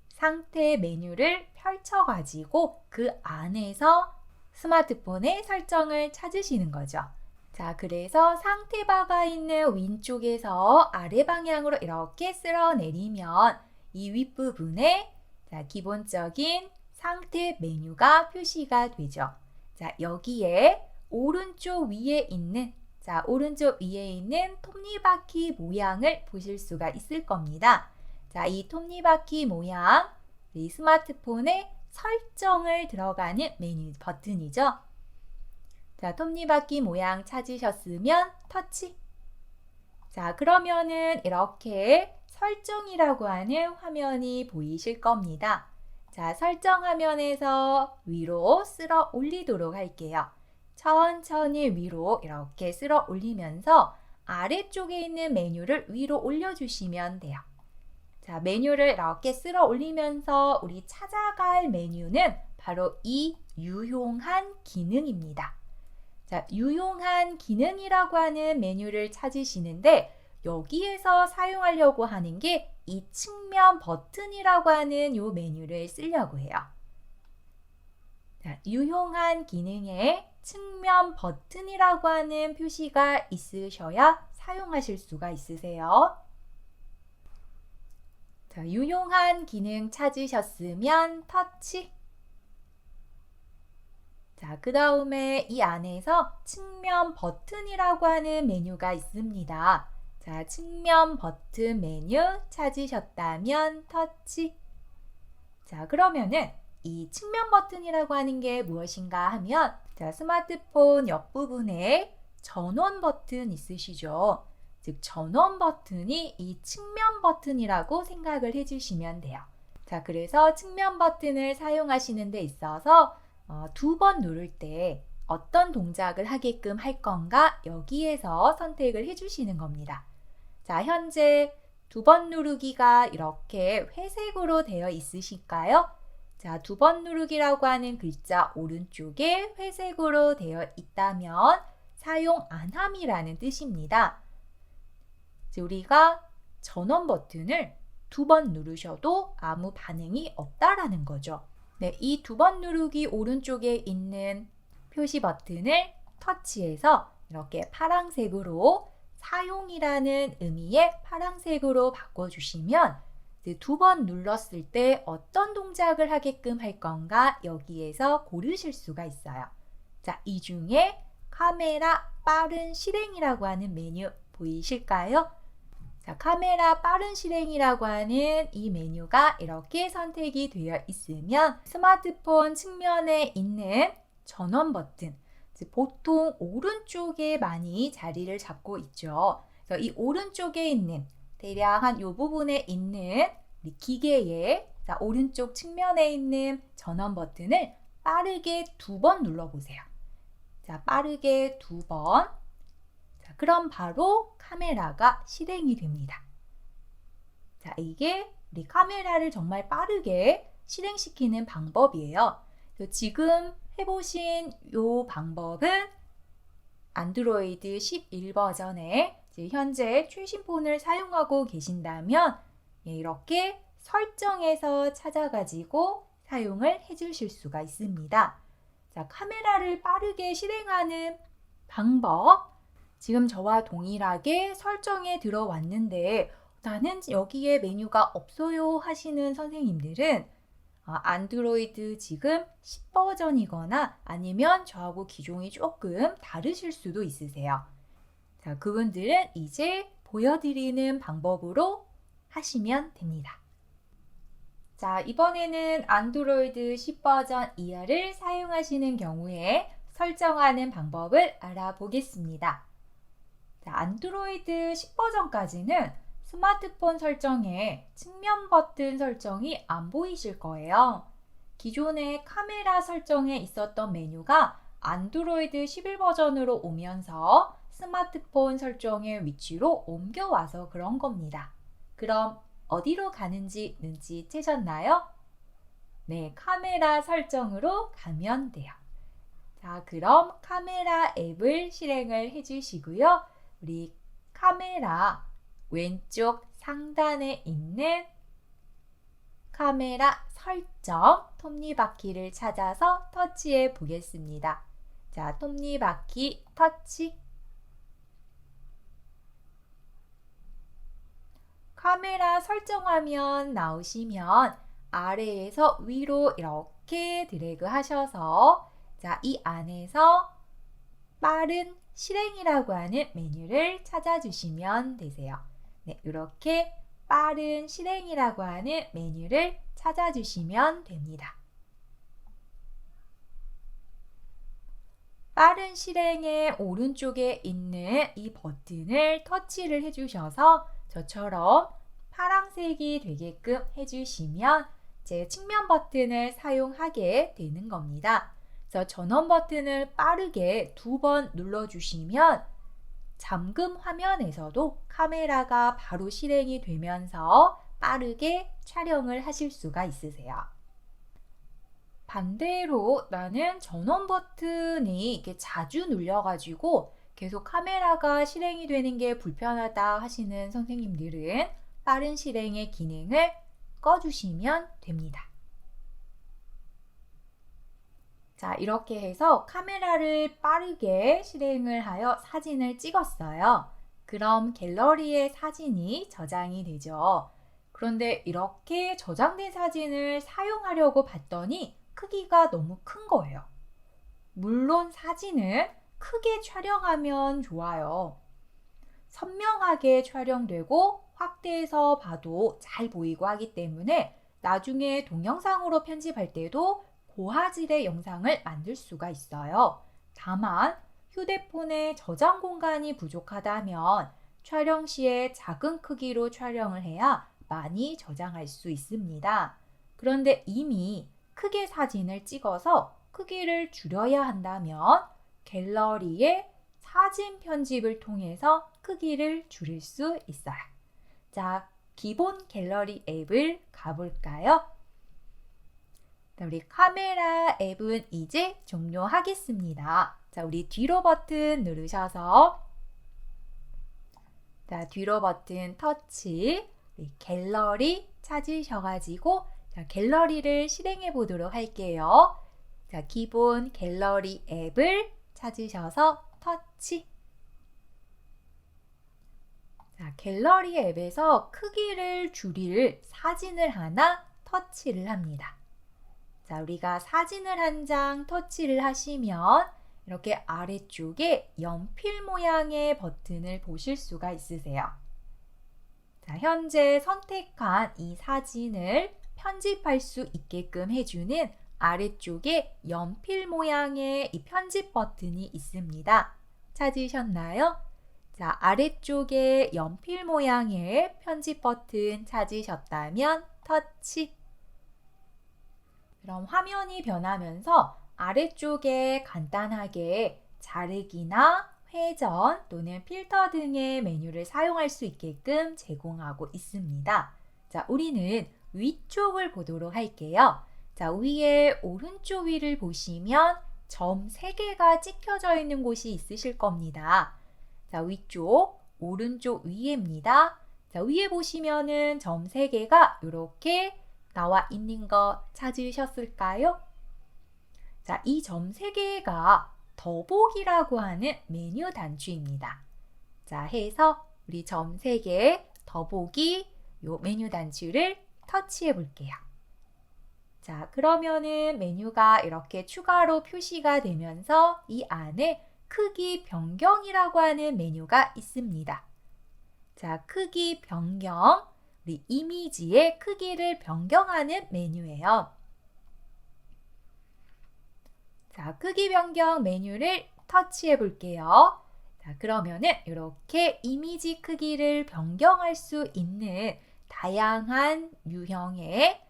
상태 메뉴를 펼쳐가지고 그 안에서 스마트폰의 설정을 찾으시는 거죠. 자, 그래서 상태바가 있는 왼쪽에서 아래 방향으로 이렇게 쓸어 내리면 이 윗부분에 자, 기본적인 상태 메뉴가 표시가 되죠. 자, 여기에 오른쪽 위에 있는 톱니바퀴 모양을 보실 수가 있을 겁니다. 자, 이 톱니바퀴 모양, 이 스마트폰의 설정을 들어가는 메뉴 버튼이죠. 자, 톱니바퀴 모양 찾으셨으면 터치. 자, 그러면은 이렇게 설정이라고 하는 화면이 보이실 겁니다. 자, 설정 화면에서 위로 쓸어 올리도록 할게요. 천천히 위로 이렇게 쓸어 올리면서 아래쪽에 있는 메뉴를 위로 올려주시면 돼요. 자, 메뉴를 이렇게 쓸어 올리면서 우리 찾아갈 메뉴는 바로 이 유용한 기능입니다. 자, 유용한 기능이라고 하는 메뉴를 찾으시는데 여기에서 사용하려고 하는 게 이 측면 버튼이라고 하는 이 메뉴를 쓰려고 해요. 자, 유용한 기능에 측면 버튼이라고 하는 표시가 있으셔야 사용하실 수가 있으세요. 자, 유용한 기능 찾으셨으면 터치. 자, 그 다음에 이 안에서 측면 버튼이라고 하는 메뉴가 있습니다. 자, 측면 버튼 메뉴 찾으셨다면 터치. 자, 그러면은 이 측면 버튼이라고 하는 게 무엇인가 하면 자, 스마트폰 옆부분에 전원 버튼 있으시죠? 즉 전원 버튼이 이 측면 버튼이라고 생각을 해주시면 돼요. 자, 그래서 측면 버튼을 사용하시는 데 있어서 2번 누를 때 어떤 동작을 하게끔 할 건가 여기에서 선택을 해주시는 겁니다. 자, 현재 2번 누르기가 이렇게 회색으로 되어 있으실까요? 자, 2번 누르기라고 하는 글자 오른쪽에 회색으로 되어 있다면 사용 안함이라는 뜻입니다. 우리가 전원 버튼을 2번 누르셔도 아무 반응이 없다라는 거죠. 네, 이 2번 누르기 오른쪽에 있는 표시 버튼을 터치해서 이렇게 파란색으로 사용이라는 의미의 파란색으로 바꿔주시면 2번 눌렀을 때 어떤 동작을 하게끔 할 건가 여기에서 고르실 수가 있어요. 자, 이 중에 카메라 빠른 실행이라고 하는 메뉴 보이실까요? 자, 카메라 빠른 실행이라고 하는 이 메뉴가 이렇게 선택이 되어 있으면 스마트폰 측면에 있는 전원 버튼, 보통 오른쪽에 많이 자리를 잡고 있죠. 그래서 이 오른쪽에 있는 대략 한 이 부분에 있는 우리 기계의 자, 오른쪽 측면에 있는 전원 버튼을 빠르게 2번 눌러보세요. 자, 빠르게 2번. 자, 그럼 바로 카메라가 실행이 됩니다. 자, 이게 우리 카메라를 정말 빠르게 실행시키는 방법이에요. 지금 해보신 이 방법은 안드로이드 11 버전에 현재 최신 폰을 사용하고 계신다면 이렇게 설정에서 찾아가지고 사용을 해주실 수가 있습니다. 자, 카메라를 빠르게 실행하는 방법. 지금 저와 동일하게 설정에 들어왔는데 나는 여기에 메뉴가 없어요 하시는 선생님들은 안드로이드 지금 10 버전이거나 아니면 저하고 기종이 조금 다르실 수도 있으세요. 자, 그분들은 이제 보여드리는 방법으로 하시면 됩니다. 자, 이번에는 안드로이드 10 버전 이하를 사용하시는 경우에 설정하는 방법을 알아보겠습니다. 자, 안드로이드 10 버전까지는 스마트폰 설정에 측면 버튼 설정이 안 보이실 거예요. 기존의 카메라 설정에 있었던 메뉴가 안드로이드 11 버전으로 오면서 스마트폰 설정의 위치로 옮겨와서 그런 겁니다. 그럼 어디로 가는지 눈치채셨나요? 네, 카메라 설정으로 가면 돼요. 자, 그럼 카메라 앱을 실행을 해주시고요. 우리 카메라 왼쪽 상단에 있는 카메라 설정 톱니바퀴를 찾아서 터치해 보겠습니다. 자, 톱니바퀴 터치. 카메라 설정화면 나오시면 아래에서 위로 이렇게 드래그 하셔서 자, 이 안에서 빠른 실행이라고 하는 메뉴를 찾아주시면 되세요. 네, 이렇게 빠른 실행이라고 하는 메뉴를 찾아주시면 됩니다. 빠른 실행의 오른쪽에 있는 이 버튼을 터치를 해주셔서 저처럼 파란색이 되게끔 해주시면 제 측면 버튼을 사용하게 되는 겁니다. 그래서 전원 버튼을 빠르게 2번 눌러주시면 잠금 화면에서도 카메라가 바로 실행이 되면서 빠르게 촬영을 하실 수가 있으세요. 반대로 나는 전원 버튼이 이렇게 자주 눌려가지고 계속 카메라가 실행이 되는 게 불편하다 하시는 선생님들은 빠른 실행의 기능을 꺼주시면 됩니다. 자, 이렇게 해서 카메라를 빠르게 실행을 하여 사진을 찍었어요. 그럼 갤러리에 사진이 저장이 되죠. 그런데 이렇게 저장된 사진을 사용하려고 봤더니 크기가 너무 큰 거예요. 물론 사진을 크게 촬영하면 좋아요. 선명하게 촬영되고 확대해서 봐도 잘 보이고 하기 때문에 나중에 동영상으로 편집할 때도 고화질의 영상을 만들 수가 있어요. 다만 휴대폰의 저장 공간이 부족하다면 촬영 시에 작은 크기로 촬영을 해야 많이 저장할 수 있습니다. 그런데 이미 크게 사진을 찍어서 크기를 줄여야 한다면 갤러리에 사진 편집을 통해서 크기를 줄일 수 있어요. 자, 기본 갤러리 앱을 가볼까요? 자, 우리 카메라 앱은 이제 종료하겠습니다. 자, 우리 뒤로 버튼 누르셔서 자, 뒤로 버튼 터치, 갤러리 찾으셔가지고 자, 갤러리를 실행해 보도록 할게요. 자, 기본 갤러리 앱을 찾으셔서 터치. 자, 갤러리 앱에서 크기를 줄일 사진을 하나 터치를 합니다. 자, 우리가 사진을 한 장 터치를 하시면 이렇게 아래쪽에 연필 모양의 버튼을 보실 수가 있으세요. 자, 현재 선택한 이 사진을 편집할 수 있게끔 해주는 아래쪽에 연필 모양의 이 편집 버튼이 있습니다. 찾으셨나요? 자, 아래쪽에 연필 모양의 편집 버튼 찾으셨다면 터치. 그럼 화면이 변하면서 아래쪽에 간단하게 자르기나 회전 또는 필터 등의 메뉴를 사용할 수 있게끔 제공하고 있습니다. 자, 우리는 위쪽을 보도록 할게요. 자, 위에 오른쪽 위를 보시면 점 3개가 찍혀져 있는 곳이 있으실 겁니다. 자, 위쪽, 오른쪽 위에입니다. 자, 위에 보시면은 점 3개가 이렇게 나와 있는 거 찾으셨을까요? 자, 이 점 3개가 더보기라고 하는 메뉴 단추입니다. 자, 해서 우리 점 3개 더보기 요 메뉴 단추를 터치해 볼게요. 자, 그러면은 메뉴가 이렇게 추가로 표시가 되면서 이 안에 크기 변경이라고 하는 메뉴가 있습니다. 자, 크기 변경, 우리 이미지의 크기를 변경하는 메뉴예요. 자, 크기 변경 메뉴를 터치해 볼게요. 자, 그러면은 이렇게 이미지 크기를 변경할 수 있는 다양한 유형의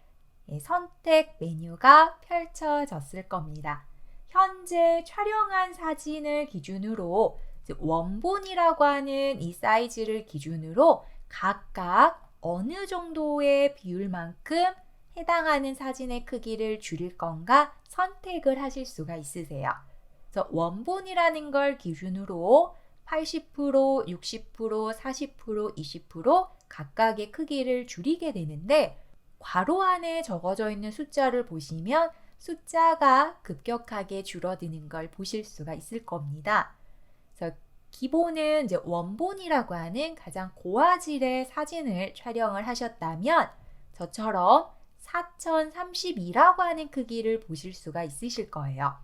선택 메뉴가 펼쳐졌을 겁니다. 현재 촬영한 사진을 기준으로 원본이라고 하는 이 사이즈를 기준으로 각각 어느 정도의 비율만큼 해당하는 사진의 크기를 줄일 건가 선택을 하실 수가 있으세요. 그래서 원본이라는 걸 기준으로 80%, 60%, 40%, 20% 각각의 크기를 줄이게 되는데 괄호 안에 적어져 있는 숫자를 보시면 숫자가 급격하게 줄어드는 걸 보실 수가 있을 겁니다. 그래서 기본은 이제 원본이라고 하는 가장 고화질의 사진을 촬영을 하셨다면 저처럼 4032라고 하는 크기를 보실 수가 있으실 거예요.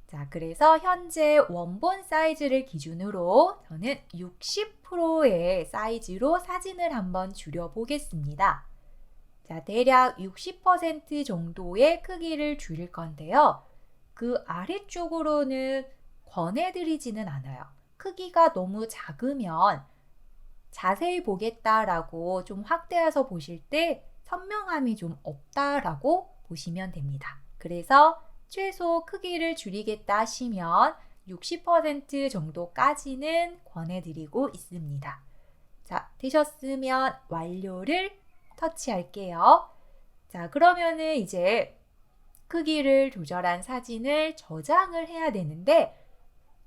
자, 그래서 현재 원본 사이즈를 기준으로 저는 60%의 사이즈로 사진을 한번 줄여보겠습니다. 자, 대략 60% 정도의 크기를 줄일 건데요. 그 아래쪽으로는 권해드리지는 않아요. 크기가 너무 작으면 자세히 보겠다라고 좀 확대해서 보실 때 선명함이 좀 없다라고 보시면 됩니다. 그래서 최소 크기를 줄이겠다 하시면 60% 정도까지는 권해드리고 있습니다. 자, 되셨으면 완료를 터치할게요. 자, 그러면은 이제 크기를 조절한 사진을 저장을 해야 되는데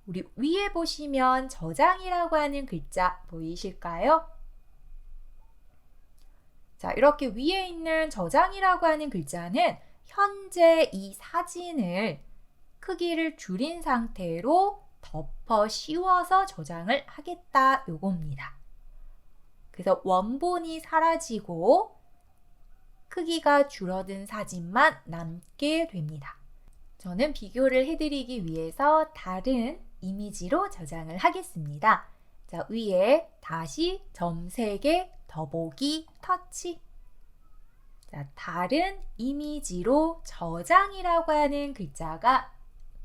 우리 위에 보시면 저장이라고 하는 글자 보이실까요? 자, 이렇게 위에 있는 저장이라고 하는 글자는 현재 이 사진을 크기를 줄인 상태로 덮어 씌워서 저장을 하겠다 요겁니다. 그래서 원본이 사라지고 크기가 줄어든 사진만 남게 됩니다. 저는 비교를 해드리기 위해서 다른 이미지로 저장을 하겠습니다. 자, 위에 다시 점 3개, 더보기, 터치. 자, 다른 이미지로 저장이라고 하는 글자가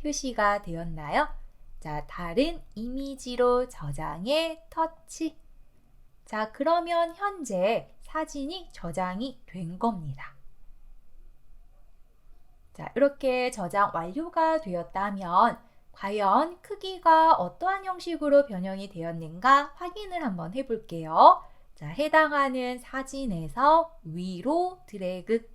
표시가 되었나요? 자, 다른 이미지로 저장에 터치. 자, 그러면 현재 사진이 저장이 된 겁니다. 자, 이렇게 저장 완료가 되었다면 과연 크기가 어떠한 형식으로 변형이 되었는가 확인을 한번 해볼게요. 자, 해당하는 사진에서 위로 드래그.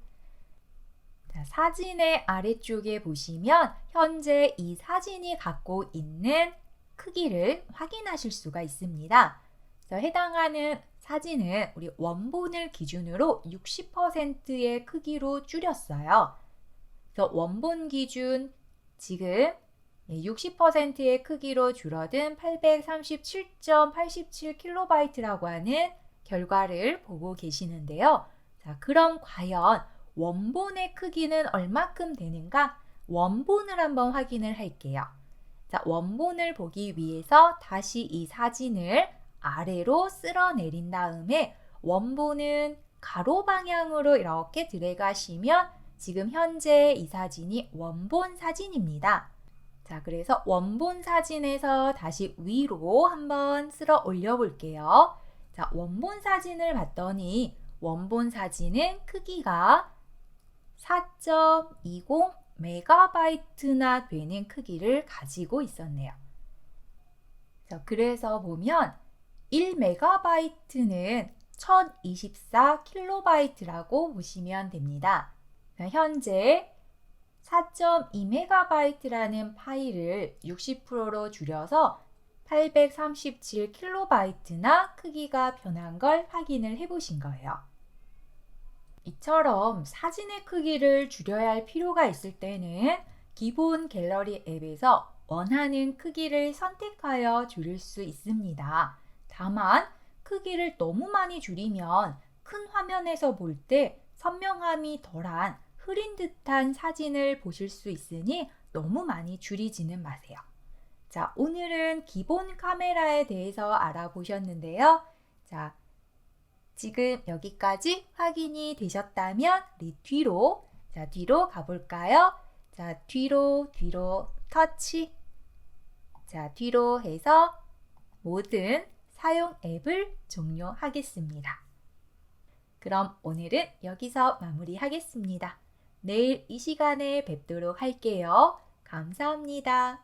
자, 사진의 아래쪽에 보시면 현재 이 사진이 갖고 있는 크기를 확인하실 수가 있습니다. 자, 해당하는 사진은 우리 원본을 기준으로 60%의 크기로 줄였어요. 그래서 원본 기준 지금 60%의 크기로 줄어든 837.87kB라고 하는 결과를 보고 계시는데요. 자, 그럼 과연 원본의 크기는 얼마큼 되는가? 원본을 한번 확인을 할게요. 자, 원본을 보기 위해서 다시 이 사진을 아래로 쓸어내린 다음에 원본은 가로 방향으로 이렇게 들어가시면 지금 현재 이 사진이 원본 사진입니다. 자, 그래서 원본 사진에서 다시 위로 한번 쓸어 올려 볼게요. 자, 원본 사진을 봤더니 원본 사진은 크기가 4.20 메가바이트나 되는 크기를 가지고 있었네요. 자, 그래서 보면 1메가바이트는 1024kB라고 보시면 됩니다. 현재 4.2MB라는 파일을 60%로 줄여서 837kB나 크기가 변한 걸 확인을 해 보신 거예요. 이처럼 사진의 크기를 줄여야 할 필요가 있을 때는 기본 갤러리 앱에서 원하는 크기를 선택하여 줄일 수 있습니다. 다만 크기를 너무 많이 줄이면 큰 화면에서 볼 때 선명함이 덜한 흐린 듯한 사진을 보실 수 있으니 너무 많이 줄이지는 마세요. 자, 오늘은 기본 카메라에 대해서 알아보셨는데요. 자, 지금 여기까지 확인이 되셨다면 우리 뒤로 가볼까요? 자, 뒤로 터치. 자, 뒤로 해서 모든 사용 앱을 종료하겠습니다. 그럼 오늘은 여기서 마무리하겠습니다. 내일 이 시간에 뵙도록 할게요. 감사합니다.